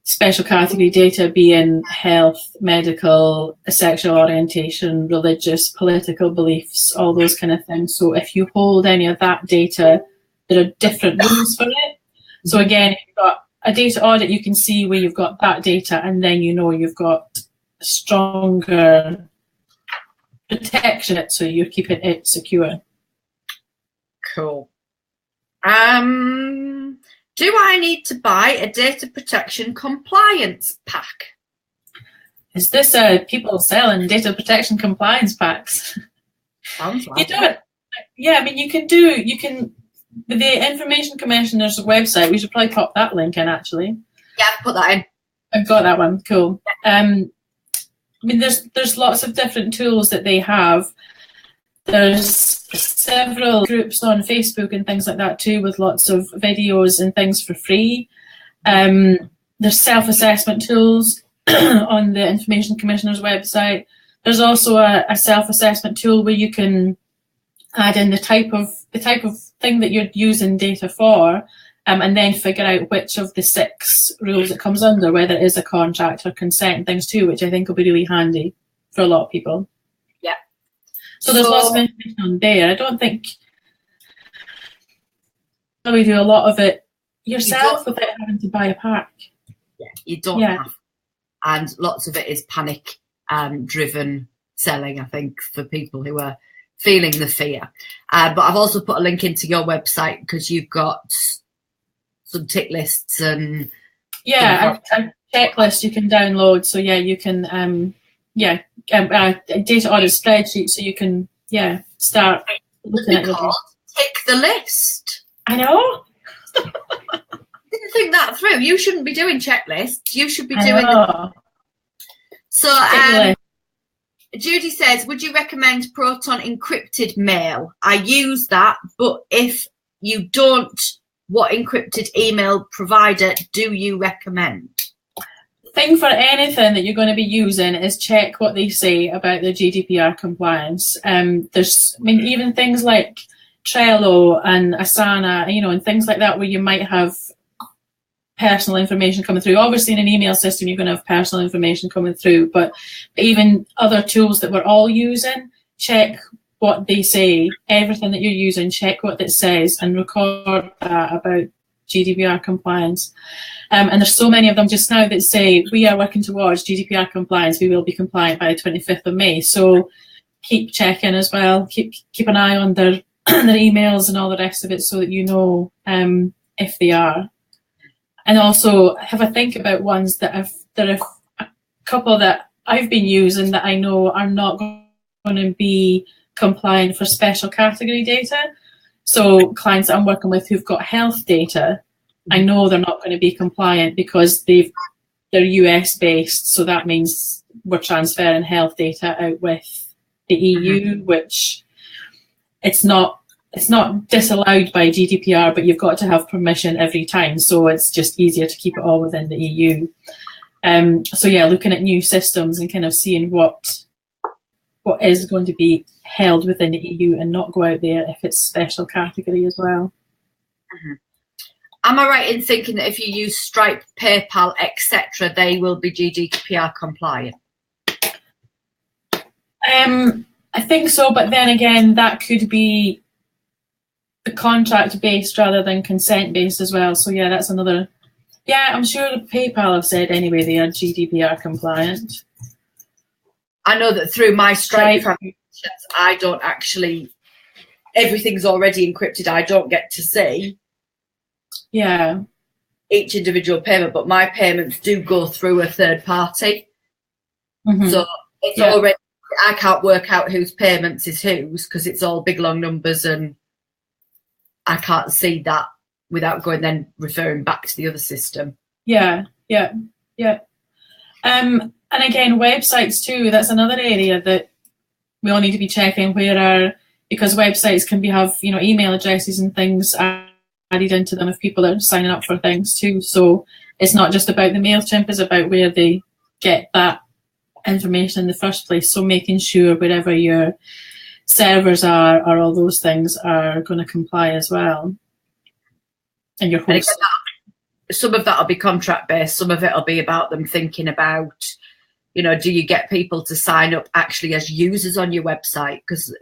special category data being health, medical, sexual orientation, religious, political beliefs, all those kind of things. So if you hold any of that data, there are different rules for it. So again, if you've got a data audit, you can see where you've got that data, and then you know you've got stronger protection, so you're keeping it secure. Cool. Do I need to buy a data protection compliance pack? Is this people selling data protection compliance packs? Sounds like you don't. Yeah, I mean, you can. The Information Commissioner's website. We should probably pop that link in. Actually, yeah, put that in. I've got that one. Cool. I mean, there's lots of different tools that they have. There's several groups on Facebook and things like that too, with lots of videos and things for free. There's self-assessment tools on the Information Commissioner's website. There's also a self-assessment tool where you can add in the type of thing that you're using data for, and then figure out which of the 6 rules it comes under, whether it is a contract or consent and things too, which I think will be really handy for a lot of people. Yeah. So there's lots of information on there. I don't think we do a lot of it yourself without having to buy a pack. Yeah, you don't have. And lots of it is panic driven selling, I think, for people who are feeling the fear. But I've also put a link into your website because you've got some tick lists and a checklist you can download. So yeah, you can a data audit spreadsheet, so you can start looking at it. Tick the list. I know. Didn't think that through. You shouldn't be doing checklists. You should be doing. So Judy says, would you recommend Proton encrypted mail? I use that, but if you don't, what encrypted email provider do you recommend? Thing for anything that you're going to be using is check what they say about the GDPR compliance. Even things like Trello and Asana, and things like that, where you might have personal information coming through. Obviously, in an email system, you're going to have personal information coming through, but even other tools that we're all using, check what they say. Everything that you're using, check what it says and record that about GDPR compliance. And there's so many of them just now that say, we are working towards GDPR compliance. We will be compliant by the 25th of May. So keep checking as well. Keep an eye on their emails and all the rest of it, so that you know if they are. And also have a think about ones there are a couple that I've been using that I know are not going to be compliant for special category data. So clients that I'm working with who've got health data, I know they're not going to be compliant because they're US based. So that means we're transferring health data out with the EU, which it's not disallowed by GDPR, but you've got to have permission every time. So it's just easier to keep it all within the EU. Looking at new systems and kind of seeing what is going to be held within the EU and not go out there if it's special category as well. Mm-hmm. Am I right in thinking that if you use Stripe, PayPal, etc., they will be GDPR compliant? I think so, but then again, that could be contract based rather than consent based as well. So yeah, that's another. Yeah, I'm sure PayPal have said anyway they are GDPR compliant. I know that through my Stripe transactions, I don't actually. Everything's already encrypted. I don't get to see. Yeah. Each individual payment, but my payments do go through a third party. Mm-hmm. So it's already. I can't work out whose payments is whose because it's all big long numbers and I can't see that without going then referring back to the other system. Yeah. And again, websites too, that's another area that we all need to be checking because websites can have, email addresses and things added into them if people are signing up for things too. So it's not just about the MailChimp, it's about where they get that information in the first place. So making sure wherever your servers are or all those things are going to comply as well. And your host. Some of that will be contract based. Some of it will be about them thinking about, do you get people to sign up actually as users on your website? Because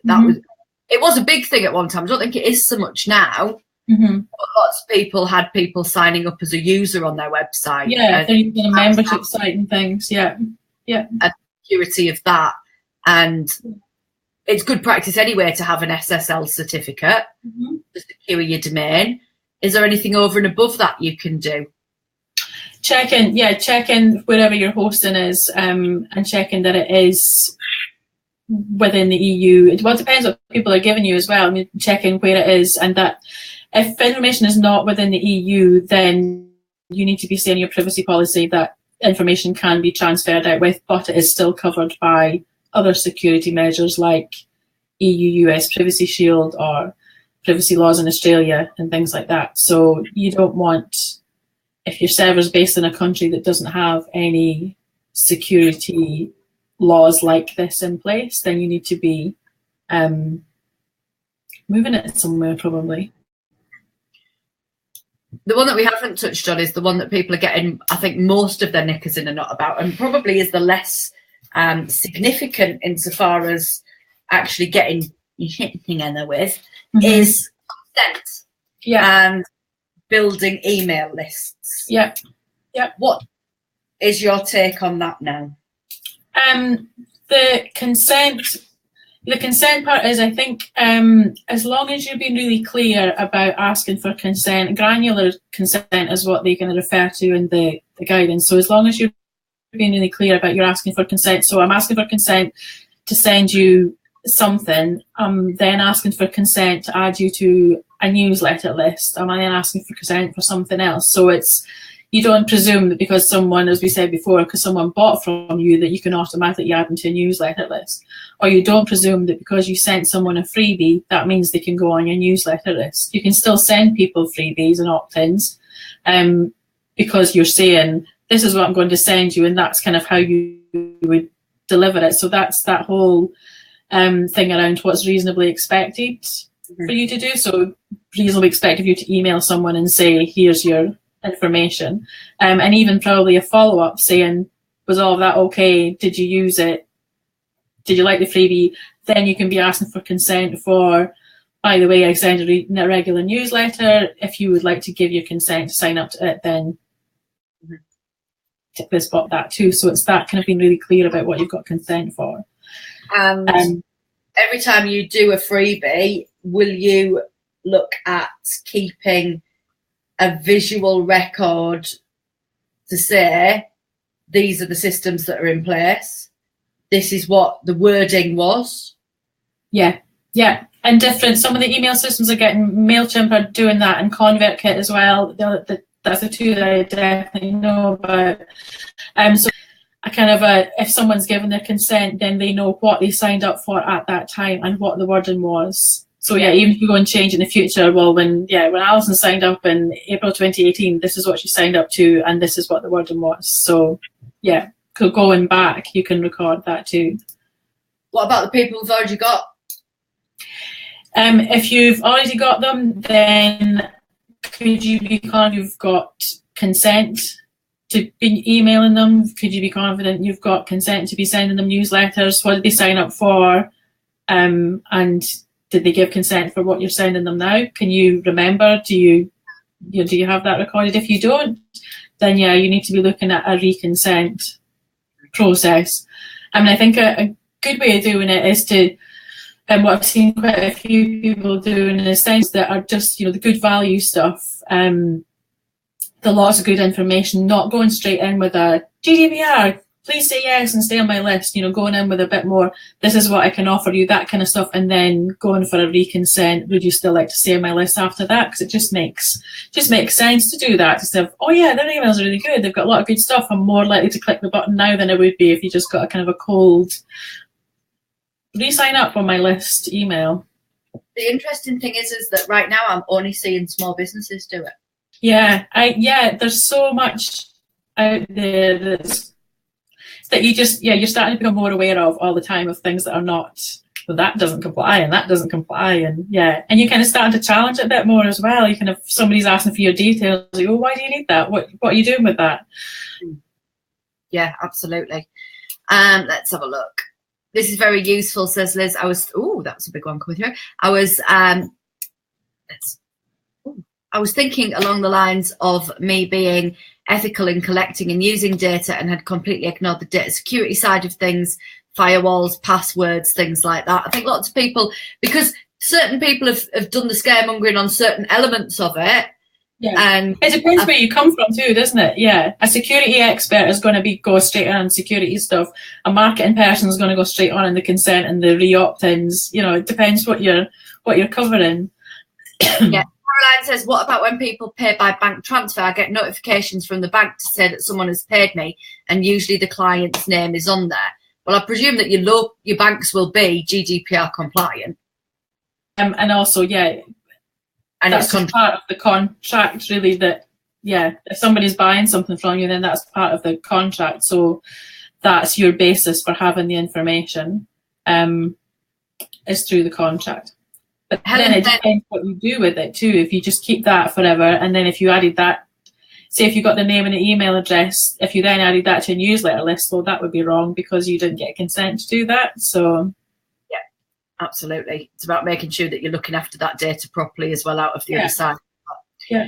it was a big thing at one time. I don't think it is so much now. Mm-hmm. But lots of people had people signing up as a user on their website. Yeah, they're using a membership site and things. Yeah. And security of that. And it's good practice anyway to have an SSL certificate to secure your domain. is there anything over and above that you can do? Check in wherever your hosting is, and checking that it is within the EU. It depends what people are giving you as well. I mean, checking where it is, and that if information is not within the EU, then you need to be saying in your privacy policy that information can be transferred out with, but it is still covered by other security measures like EU-US Privacy Shield or privacy laws in Australia and things like that. So you don't want, if your server's based in a country that doesn't have any security laws like this in place, then you need to be moving it somewhere probably. The one that we haven't touched on is the one that people are getting, I think, most of their knickers in a knot about, and probably is the less significant insofar as actually getting anything in there with, is consent. Yeah. And building email lists. Yeah. Yeah. What is your take on that now? The consent part is, I think, as long as you're being really clear about asking for consent, granular consent is what they're going to refer to in the guidance. So as long as you're being really clear about you're asking for consent, so I'm asking for consent to send you something, I'm then asking for consent to add you to a newsletter list, am I then asking for consent for something else? So it's, you don't presume that because someone, as we said before, because someone bought from you, that you can automatically add them to a newsletter list. Or you don't presume that because you sent someone a freebie, that means they can go on your newsletter list. You can still send people freebies and opt-ins, because you're saying, this is what I'm going to send you, and that's kind of how you would deliver it. So that's that whole thing around what's reasonably expected for you to do. So reasonably expect of you to email someone and say, here's your information, and even probably a follow-up saying, was all of that okay? Did you use it? Did you like the freebie? Then you can be asking for consent for, by the way, I send a regular newsletter. If you would like to give your consent to sign up to it, then tick this box, that too. So it's that kind of being really clear about what you've got consent for. And every time you do a freebie, will you look at keeping a visual record to say, these are the systems that are in place, this is what the wording was? Yeah. And different, some of the email systems are getting, MailChimp are doing that, and ConvertKit as well. That's the two that I definitely know about. So a kind of if someone's given their consent, then they know what they signed up for at that time and what the wording was. So yeah, even if you go and change in the future, well, when Allison signed up in April 2018, this is what she signed up to, and this is what the wording was. So yeah, going back, you can record that too. What about the people who've already got? If you've already got them, then could you be confident you've got consent to be emailing them? Could you be confident you've got consent to be sending them newsletters? What did they sign up for? And did they give consent for what you're sending them now? Can you remember? Do you have that recorded? If you don't, then yeah, you need to be looking at a reconsent process. I mean, I think a good way of doing it is to, and what I've seen quite a few people doing is things that are just, the good value stuff, the lots of good information, not going straight in with a GDPR, please say yes and stay on my list, going in with a bit more, this is what I can offer you, that kind of stuff, and then going for a reconsent, would you still like to stay on my list after that? Because it just makes sense to do that, to say, oh yeah, their emails are really good, they've got a lot of good stuff, I'm more likely to click the button now than I would be if you just got a kind of a cold re-sign up on my list email. The interesting thing is that right now I'm only seeing small businesses do it. Yeah, there's so much out there that you're starting to become more aware of all the time, of things that are not, well, that doesn't comply and that doesn't comply, and you're kind of starting to challenge it a bit more as well. You kind of, somebody's asking for your details, like, oh, why do you need that? What are you doing with that? Yeah, absolutely. Let's have a look. This is very useful, says Liz. That's a big one coming through. I was thinking along the lines of me being ethical in collecting and using data, and had completely ignored the data security side of things, firewalls, passwords, things like that. I think lots of people, because certain people have done the scaremongering on certain elements of it, Yeah. And it depends where you come from too, doesn't it? Yeah. A security expert is going to go straight on security stuff. A marketing person is going to go straight on the consent and the re-opt-ins. You know, it depends what you're covering. Yeah. Caroline says, what about when people pay by bank transfer? I get notifications from the bank to say that someone has paid me, and usually the client's name is on there. Well, I presume that your banks will be GDPR compliant. And also, yeah, and that's part of the contract, really, that, yeah, if somebody's buying something from you, then that's part of the contract. So that's your basis for having the information, is through the contract. But then it depends what you do with it too. If you just keep that forever, and then if you added that, say if you got the name and the email address, if you then added that to a newsletter list, well, that would be wrong because you didn't get consent to do that. So, yeah, absolutely. It's about making sure that you're looking after that data properly as well out of the other side. Yeah.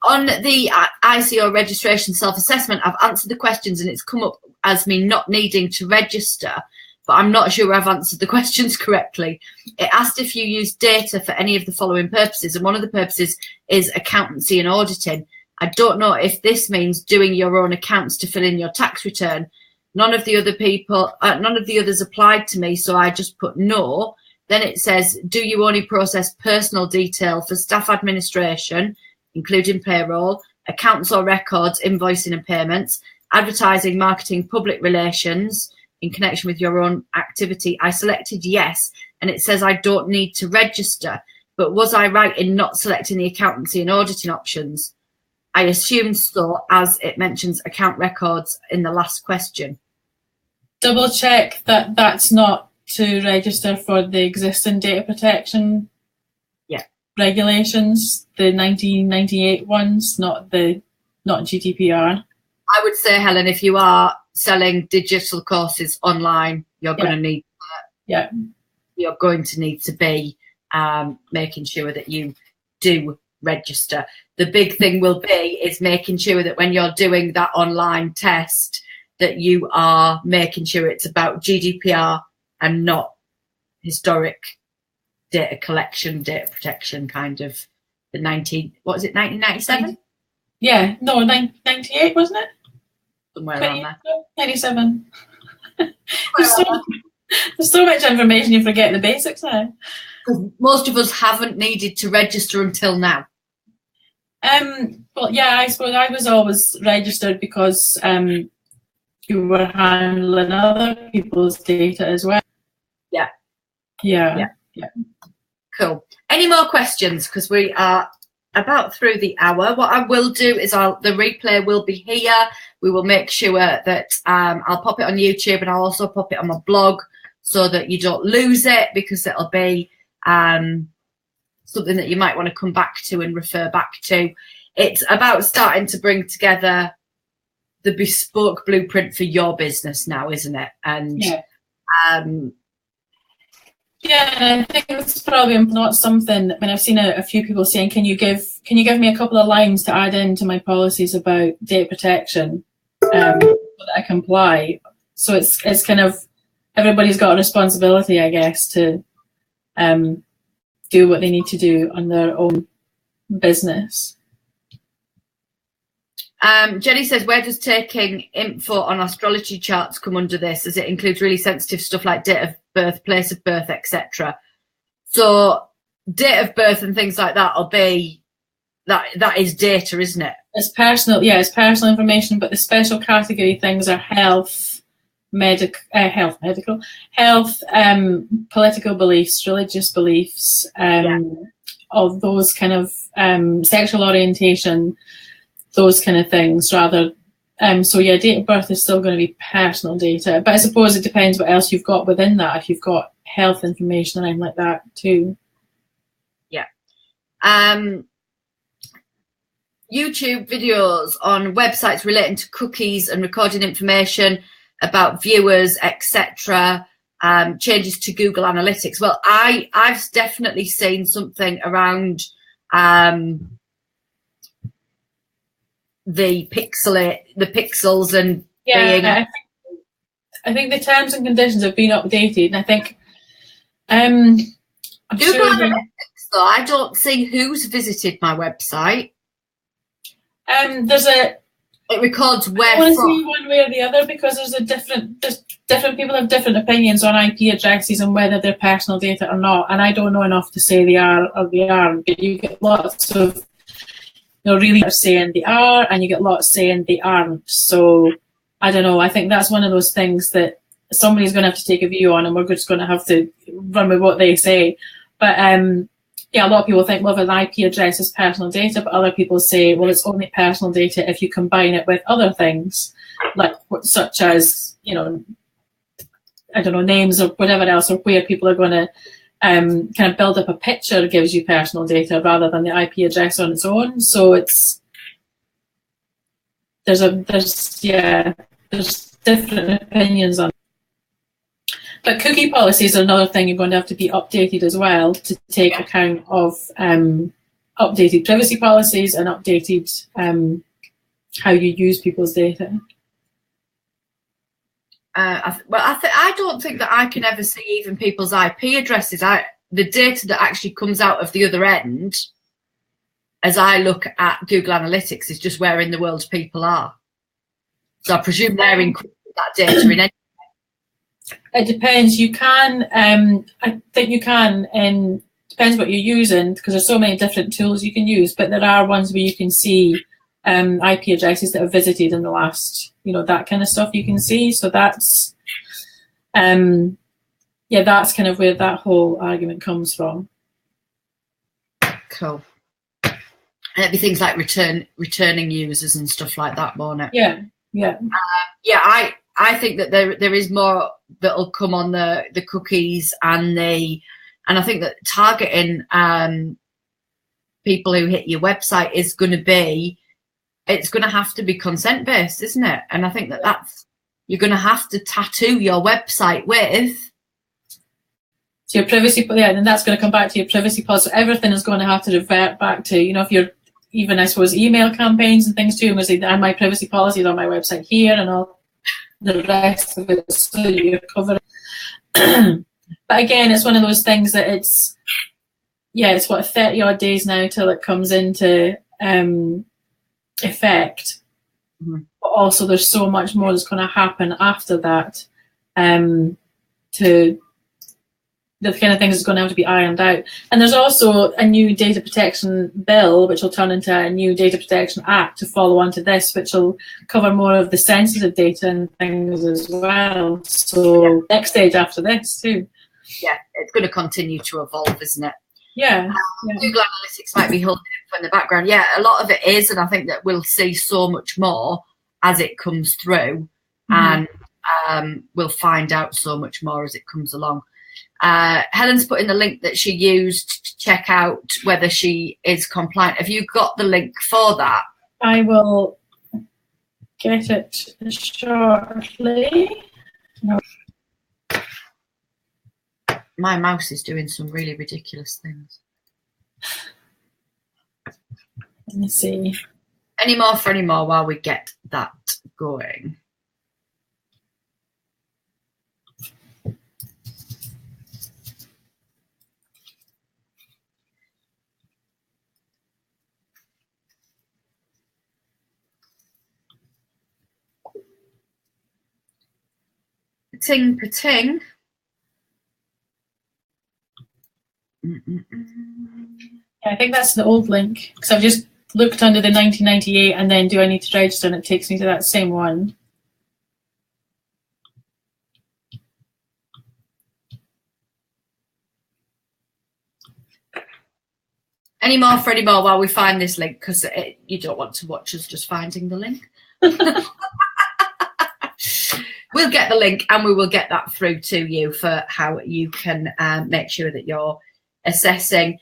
On the ICO registration self-assessment, I've answered the questions and it's come up as me not needing to register, but I'm not sure I've answered the questions correctly. It asked if you use data for any of the following purposes, and one of the purposes is accountancy and auditing. I don't know if this means doing your own accounts to fill in your tax return. None of the others applied to me, so I just put no. Then it says, do you only process personal detail for staff administration, including payroll, accounts or records, invoicing and payments, advertising, marketing, public relations, in connection with your own activity? I selected yes, and it says I don't need to register. But was I right in not selecting the accountancy and auditing options? I assume so, as it mentions account records in the last question. Double check that that's not to register for the existing data protection regulations, the 1998 ones, not GDPR. I would say, Helen, if you are selling digital courses online, you're going to need you're going to need to be making sure that you do register. The big thing will be is making sure that when you're doing that online test that you are making sure it's about GDPR and not historic data collection, data protection, kind of the 1997? Yeah, no, 98, wasn't it? Somewhere around there. 97. There's so much information you forget the basics now. Most of us haven't needed to register until now. Well, yeah, I suppose I was always registered because you were handling other people's data as well. Yeah. Cool. Any more questions? Because we are about through the hour. What I will do is the replay will be here. We will make sure that I'll pop it on YouTube, and I'll also pop it on my blog so that you don't lose it, because it'll be something that you might want to come back to and refer back to. It's about starting to bring together the bespoke blueprint for your business now, isn't it? And I think it's probably not something. I mean, I've seen a few people saying, "Can you give me a couple of lines to add into my policies about data protection so that I comply?" So it's kind of everybody's got a responsibility, I guess, to do what they need to do on their own business. Jenny says, where does taking info on astrology charts come under this, as it includes really sensitive stuff like date of birth, place of birth, etc.? So date of birth and things like that will be that is data, isn't it? It's personal, it's personal information, but the special category things are health, political beliefs, religious beliefs, all those kind of sexual orientation, those kind of things, rather. So date of birth is still going to be personal data, but I suppose it depends what else you've got within that. If you've got health information and like that too. Yeah. YouTube videos on websites relating to cookies and recording information about viewers, etc. Changes to Google Analytics. Well, I've definitely seen something around the pixels and I think the terms and conditions have been updated, and I think I'm Google sure Analytics, though, I don't see who's visited my website. There's a. It records where I want to from. say one way or the other, because there's different people have different opinions on IP addresses and whether they're personal data or not. And I don't know enough to say they are or they aren't. But you get lots of, really saying they are, and you get lots saying they aren't. So I don't know. I think that's one of those things that somebody's going to have to take a view on, and we're just going to have to run with what they say. But yeah, a lot of people think, well, if an IP address is personal data, but other people say, well, it's only personal data if you combine it with other things, like such as, I don't know, names or whatever else, or where people are going to kind of build up a picture gives you personal data rather than the IP address on its own. So it's there's different opinions on it. But cookie policies are another thing you're going to have to be updated as well, to take account of updated privacy policies and updated how you use people's data. I don't think that I can ever see even people's IP addresses. The data that actually comes out of the other end, as I look at Google Analytics, is just where in the world people are. So I presume they're encrypting that data in any. It depends. You can, I think you can, and depends what you're using, because there's so many different tools you can use, but there are ones where you can see IP addresses that are visited in the last, that kind of stuff you can see. So that's, that's kind of where that whole argument comes from. Cool. And it'd be things like returning users and stuff like that, won't it? Yeah. I think that there is more that'll come on the cookies and I think that targeting people who hit your website is going to have to be consent based, isn't it? And I think that's you're going to have to tattoo your website with your privacy, and that's going to come back to your privacy policy. So everything is going to have to revert back to, if you're even, I suppose, email campaigns and things too, and we say, my privacy policy is on my website here, and all the rest of it, so you're covered. But again, it's one of those things that it's 30 odd days now till it comes into effect. Mm-hmm. But also there's so much more that's going to happen after that, to the kind of things that's going to have to be ironed out. And there's also a new data protection bill, which will turn into a new data protection act to follow on to this, which will cover more of the sensitive data and things as well. So next stage after this too. Yeah, it's going to continue to evolve, isn't it? Yeah. Google Analytics might be holding it in the background. Yeah, a lot of it is, and I think that we'll see so much more as it comes through, and we'll find out so much more as it comes along. Helen's put in the link that she used to check out whether she is compliant. Have you got the link for that? I will get it shortly. No. My mouse is doing some really ridiculous things. Let me see. Any more while we get that going? Ting pating. I think that's the old link, because I've just looked under the 1998 and then do I need to register, and it takes me to that same one. Any more while we find this link, because you don't want to watch us just finding the link. We'll get the link and we will get that through to you for how you can make sure that you're assessing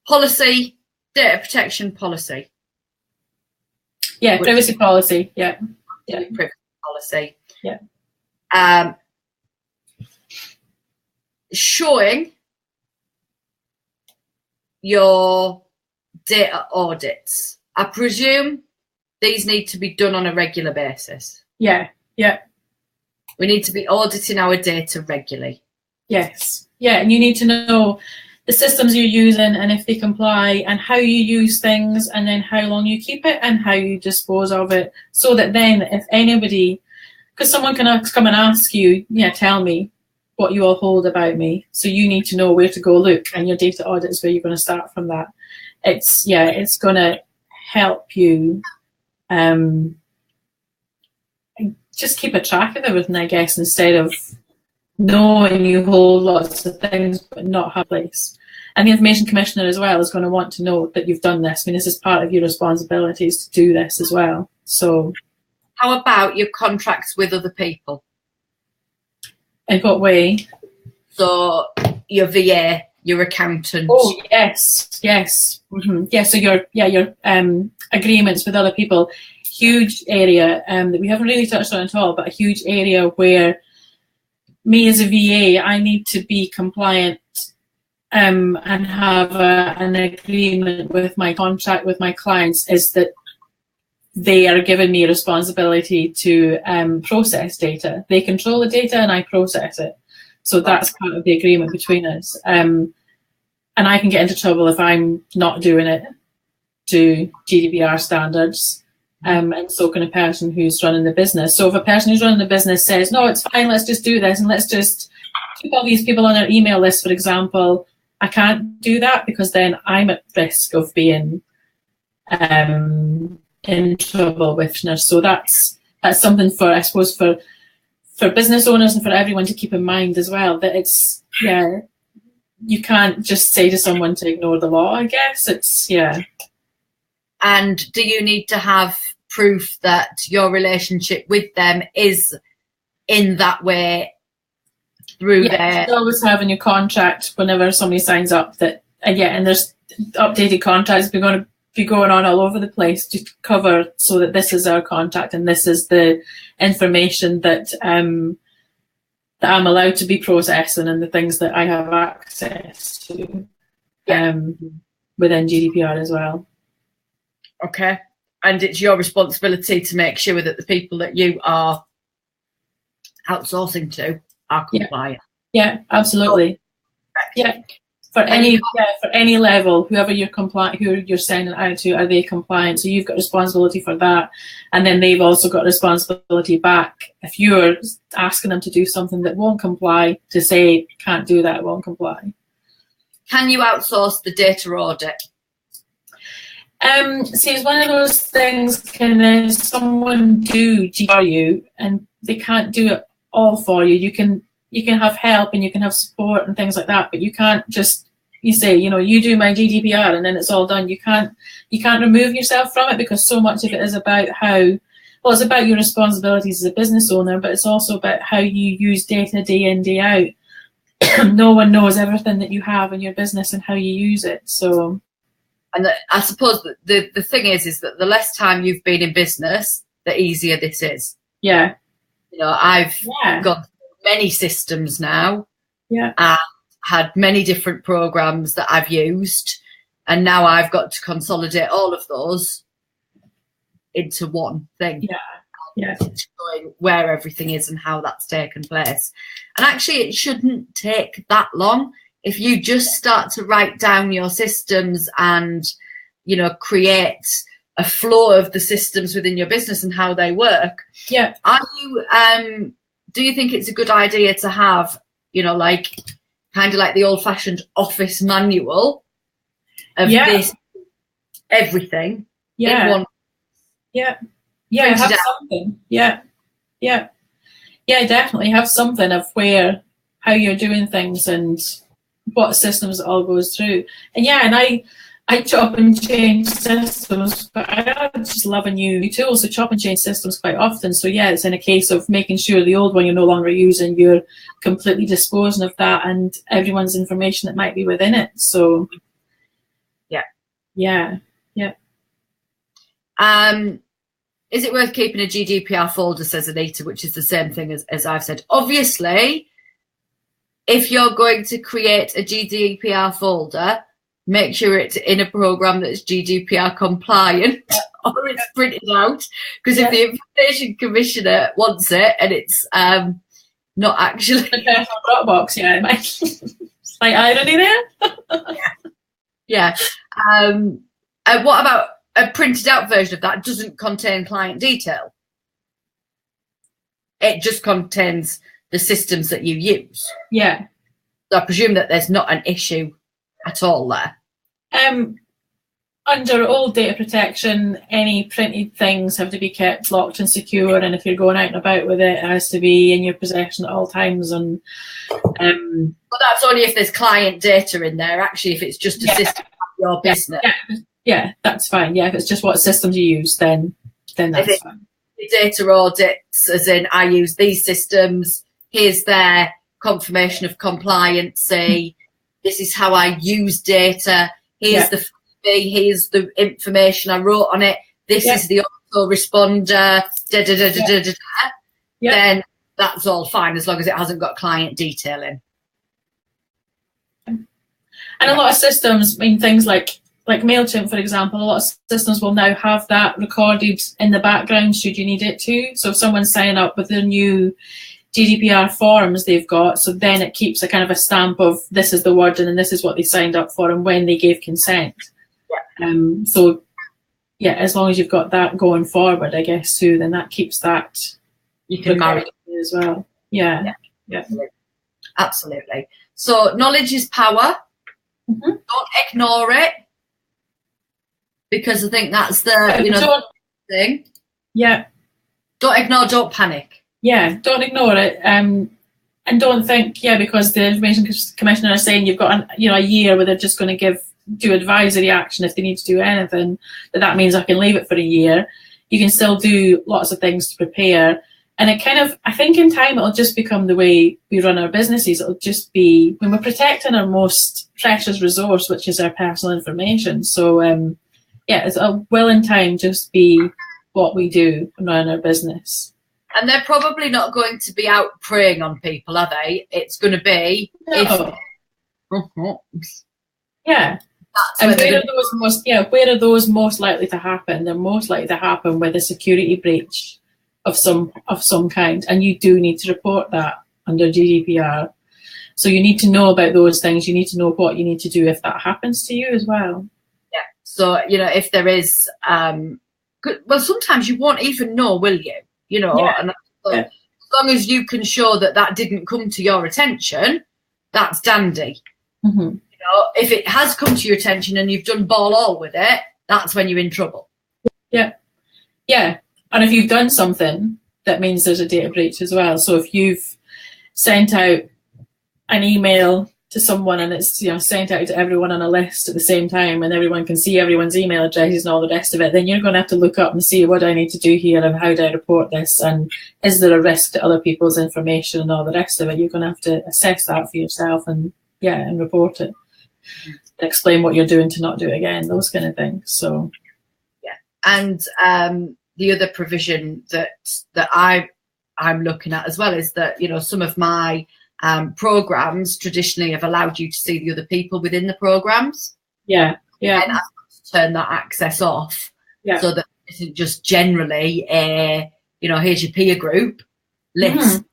policy, data protection policy. Yeah, privacy policy. Yeah. Privacy policy. Yeah. Showing your data audits. I presume these need to be done on a regular basis. Yeah. We need to be auditing our data regularly. Yes. Yeah, and you need to know the systems you're using and if they comply, and how you use things, and then how long you keep it and how you dispose of it, so that then if anybody, because someone can come and ask you, yeah, tell me what you all hold about me, so you need to know where to go look, and your data audit is where you're going to start from that. It's going to help you just keep a track of everything, I guess, instead of knowing you hold lots of things but not have a place. And the Information Commissioner as well is going to want to know that you've done this. I mean, this is part of your responsibilities to do this as well. So, how about your contracts with other people? In what way? So your VA, your accountant. Oh yes. Mm-hmm. Yeah. So your agreements with other people, huge area that we haven't really touched on at all, but a huge area where me as a VA, I need to be compliant and have an agreement with my contract with my clients, is that they are giving me a responsibility to process data. They control the data and I process it. So that's part of the agreement between us. And I can get into trouble if I'm not doing it to GDPR standards. And so can a person who's running the business. So if a person who's running the business says, no, it's fine, let's just do this and let's just keep all these people on our email list, for example, I can't do that, because then I'm at risk of being in trouble with commissioners. So that's something for, I suppose, for business owners and for everyone to keep in mind as well, that it's, you can't just say to someone to ignore the law, I guess. It's, And do you need to have proof that your relationship with them is in that way through their... You always have in your contract whenever somebody signs up that, and there's updated contracts we're going to be going on all over the place to cover, so that this is our contact and this is the information that that I'm allowed to be processing and the things that I have access to within GDPR as well. Okay. And it's your responsibility to make sure that the people that you are outsourcing to are compliant. Yeah, absolutely. Yeah. For any level, whoever you're who you're sending it out to, are they compliant? So you've got responsibility for that, and then they've also got responsibility back if you're asking them to do something that won't comply, to say can't do that, it won't comply. Can you outsource the data audit? See, it's one of those things. Can someone do for you, and they can't do it all for you? You can have help and you can have support and things like that, but you can't just, you say, you do my GDPR and then it's all done. You can't remove yourself from it, because so much of it is about it's about your responsibilities as a business owner, but it's also about how you use data day in, day out. No one knows everything that you have in your business and how you use it. So, and I suppose the thing is that the less time you've been in business, the easier this is. Yeah. I've got many systems now, and had many different programs that I've used, and now I've got to consolidate all of those into one thing. Showing where everything is and how that's taken place. And actually, it shouldn't take that long if you just start to write down your systems and create a flow of the systems within your business and how they work. Yeah. Are you do you think it's a good idea to have, kind of like the old-fashioned office manual of this, everything in one? Have something. Definitely have something of how you're doing things and what systems it all goes through. And I chop and change systems, but I just love a new tool. So chop and change systems quite often. So it's in a case of making sure the old one you're no longer using, you're completely disposing of that and everyone's information that might be within it. So yeah. Is it worth keeping a GDPR folder, says Anita, which is the same thing as I've said. Obviously, if you're going to create a GDPR folder, make sure it's in a program that's GDPR compliant or it's printed out. Because if the Information Commissioner wants it and it's not actually... a personal Dropbox, it might. Like irony there. Yeah. What about a printed out version of that doesn't contain client detail? It just contains the systems that you use. Yeah. So I presume that there's not an issue at all there. Under old data protection, any printed things have to be kept locked and secure, and if you're going out and about with it, it has to be in your possession at all times. And but that's only if there's client data in there. Actually, if it's just a system of your business, yeah, that's fine. Yeah, if it's just what systems you use, then that's fine. Data audits, as in I use these systems. Here's their confirmation of compliancy. This is how I use data. Here's the here's the information I wrote on it. This is the autoresponder. Then that's all fine as long as it hasn't got client detail in. And a lot of systems, I mean, things like MailChimp, for example, a lot of systems will now have that recorded in the background should you need it to. So if someone's signing up with their new GDPR forms they've got, so then it keeps a kind of a stamp of this is the wording and this is what they signed up for and when they gave consent. So yeah, as long as you've got that going forward, I guess too, then that keeps that you can marry as well. Yeah. Absolutely. So knowledge is power. Don't ignore it, because I think that's the thing. Yeah. Don't ignore, don't panic. Yeah, don't ignore it. And don't think, because the Information Commissioner is saying you've got a year where they're just going to do advisory action if they need to do anything, that means I can leave it for a year. You can still do lots of things to prepare. And it kind of, I think in time, it'll just become the way we run our businesses. It'll just be when we're protecting our most precious resource, which is our personal information. So, it will in time just be what we do and run our business. And they're probably not going to be out preying on people, are they? It's going to be And where are those most likely to happen? They're most likely to happen with a security breach of some kind, and you do need to report that under GDPR. So you need to know about those things. You need to know what you need to do if that happens to you as well. Yeah. So if there is, sometimes you won't even know, will you? And as long as you can show that didn't come to your attention, that's dandy. Mm-hmm. If it has come to your attention and you've done ball all with it, that's when you're in trouble. Yeah. And if you've done something, that means there's a data breach as well. So if you've sent out an email to someone and it's sent out to everyone on a list at the same time and everyone can see everyone's email addresses and all the rest of it, then you're going to have to look up and see what do I need to do here and how do I report this and is there a risk to other people's information and all the rest of it. You're going to have to assess that for yourself and report it. Explain what you're doing to not do it again, those kind of things. So and the other provision that I'm looking at as well is that some of my programs traditionally have allowed you to see the other people within the programs. And I've got to turn that access off so that it isn't just generally here's your peer group list.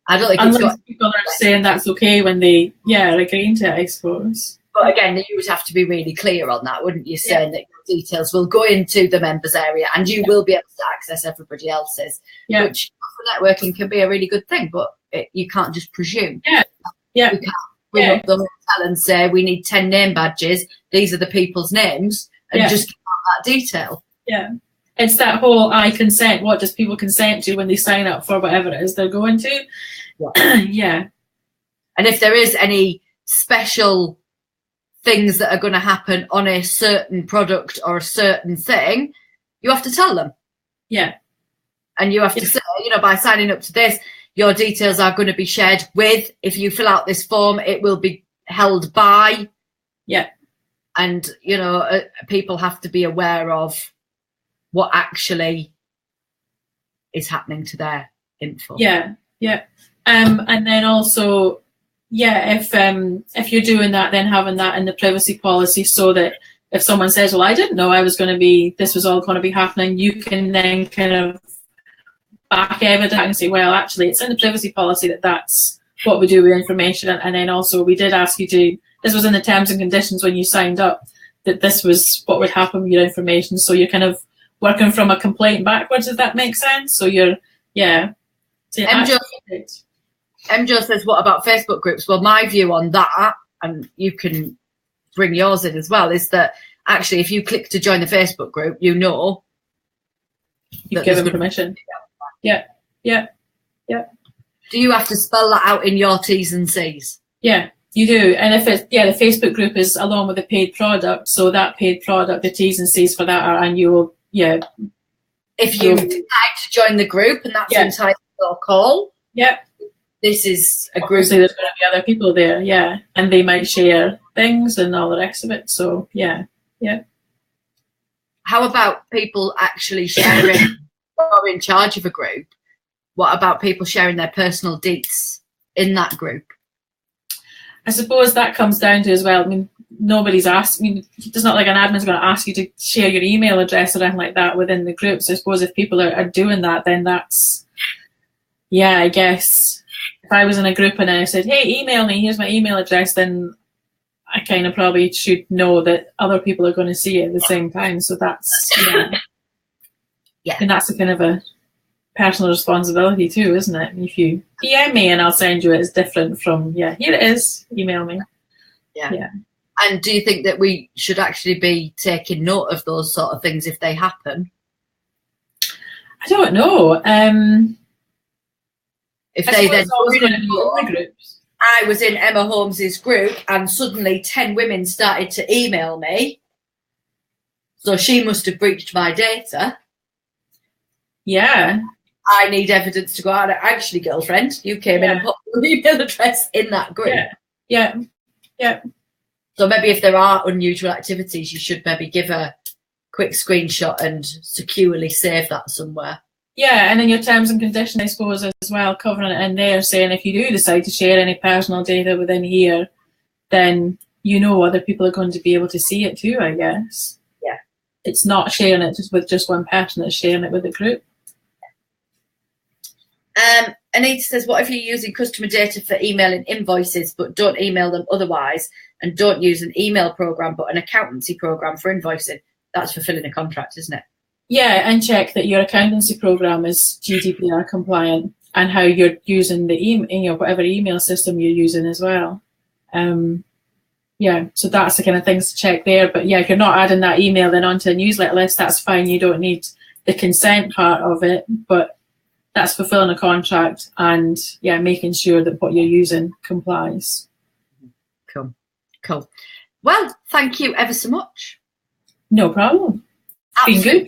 I don't think unless people are saying that's okay when they are agreeing to it, I suppose. But again, you would have to be really clear on that, wouldn't you? Saying that your details will go into the members area and you will be able to access everybody else's, which for networking can be a really good thing, but you can't just presume. You can't bring up the hotel and say we need 10 name badges. These are the people's names, and just give out that detail. It's that whole I consent. What does people consent to when they sign up for whatever it is they're going to? And if there is any special things that are going to happen on a certain product or a certain thing, you have to tell them. And you have to say, by signing up to this, your details are going to be shared with. If you fill out this form, it will be held by. And, people have to be aware of what actually is happening to their info. And then also, if you're doing that, then having that in the privacy policy so that if someone says, well, I didn't know this was all going to be happening, you can then kind of back evidence and say, well, actually, it's in the privacy policy that's what we do with information. And then also we did ask you to, this was in the terms and conditions when you signed up, that this was what would happen with your information. So you're kind of working from a complaint backwards, if that makes sense. So you're, yeah. So MJ says, what about Facebook groups? Well, my view on that, and you can bring yours in as well, is that actually if you click to join the Facebook group, you know you've given permission. Yeah. Do you have to spell that out in your T's and C's? Yeah, you do. And if it's, the Facebook group is along with the paid product, so that paid product, the T's and C's for that are annual, If you decide to join the group and that's entitled to a call, this is a group. Obviously, there's going to be other people there, and they might share things and all the rest of it. So, yeah. How about people actually sharing or in charge of a group? What about people sharing their personal deets in that group? I suppose that comes down to as well. I mean, nobody's asked. I mean, it's not like an admin's going to ask you to share your email address or anything like that within the group. So I suppose if people are doing that, then that's, I guess if I was in a group and I said, hey, email me, here's my email address, then I kind of probably should know that other people are going to see it at the same time. So that's, and that's a kind of a personal responsibility too, isn't it? If you PM me and I'll send you it, it's different from, here it is, email me. Yeah. And do you think that we should actually be taking note of those sort of things if they happen? I don't know. If they then I was in Emma Holmes's group and suddenly 10 women started to email me, so she must have breached my data. Yeah. I need evidence to go out. Actually, girlfriend, you came in and put your email address in that group. Yeah. So maybe if there are unusual activities, you should maybe give a quick screenshot and securely save that somewhere. Yeah, and then your terms and conditions, I suppose, as well, covering it in there, saying if you do decide to share any personal data within here, then you know other people are going to be able to see it too, I guess. Yeah. It's not sharing it just with just one person, it's sharing it with the group. Anita says, what if you're using customer data for emailing invoices but don't email them otherwise and don't use an email program but an accountancy program for invoicing? That's fulfilling a contract, isn't it? Yeah, and check that your accountancy program is GDPR compliant and how you're using the email, whatever email system you're using as well. So that's the kind of things to check there. But if you're not adding that email then onto a newsletter list, that's fine. You don't need the consent part of it, but that's fulfilling a contract and making sure that what you're using complies. Cool. Well, thank you ever so much. No problem. Absolutely. Been good.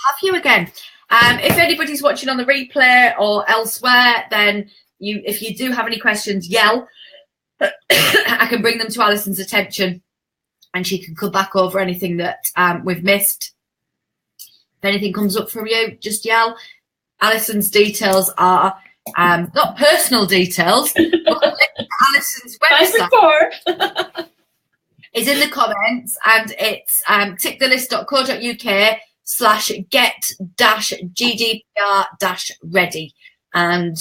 Have you again. If anybody's watching on the replay or elsewhere, then if you do have any questions, yell. I can bring them to Allison's attention and she can come back over anything that we've missed. If anything comes up from you, just yell. Allison's details are not personal details, but Allison's website is in the comments, and it's tickthelist.co.uk/get-gdpr-ready, and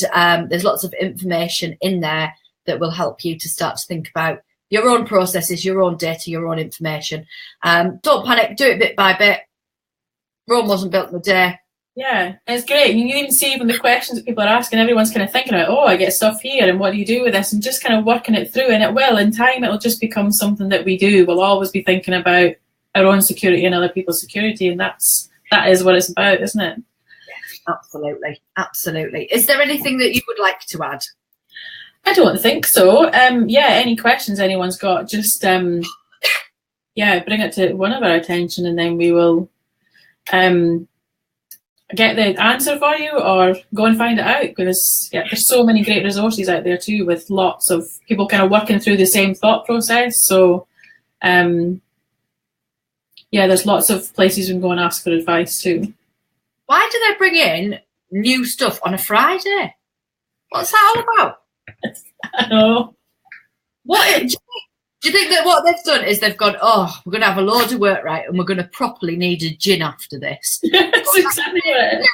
there's lots of information in there that will help you to start to think about your own processes, your own data, your own information. Don't panic, do it bit by bit. Rome wasn't built in a day. Yeah, it's great. You can even see from the questions that people are asking, everyone's kind of thinking about, I get stuff here and what do you do with this, and just kind of working it through, and it will, in time, it'll just become something that we do. We'll always be thinking about our own security and other people's security, and that is what it's about, isn't it? Yes, absolutely. Is there anything that you would like to add? I don't think so. Any questions anyone's got, just bring it to one of our attention, and then we will get the answer for you or go and find it out, because there's so many great resources out there too, with lots of people kind of working through the same thought process. So there's lots of places you can go and ask for advice too. Why do they bring in new stuff on a Friday? What's that all about? I know. Do you think that what they've done is they've gone, we're going to have a load of work, right, and we're going to properly need a gin after this? That's exactly what it is.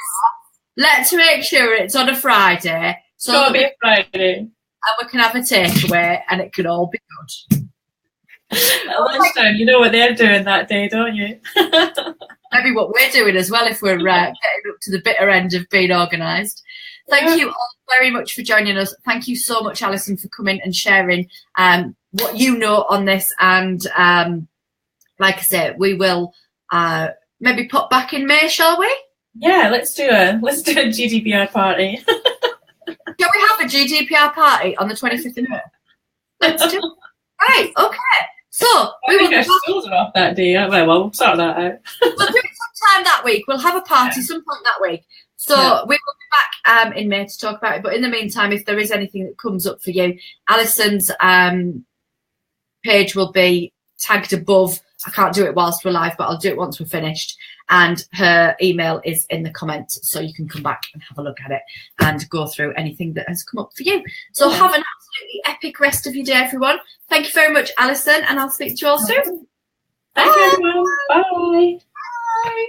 Let's make sure it's on a Friday. So it'll be a Friday. and we can have a takeaway, and it can all be good. At lunchtime, you know what they're doing that day, don't you? Maybe what we're doing as well if we're getting up to the bitter end of being organised. Thank you all very much for joining us. Thank you so much, Alison, for coming and sharing what you know on this. And like I said, we will maybe pop back in May, shall we? Yeah, let's do a GDPR party. Shall we have a GDPR party on the 25th of May? Let's do it. Right, okay. So I think our schools are off that day. Well, we'll sort that out. We'll do it sometime that week. We'll have a party some point that week. So we will be back in May to talk about it. But in the meantime, if there is anything that comes up for you, Alison's page will be tagged above. I can't do it whilst we're live, but I'll do it once we're finished. And her email is in the comments, so you can come back and have a look at it and go through anything that has come up for you. So have an absolutely epic rest of your day, everyone. Thank you very much, Allison, and I'll speak to you all soon. Thank you, everyone. Bye. Bye.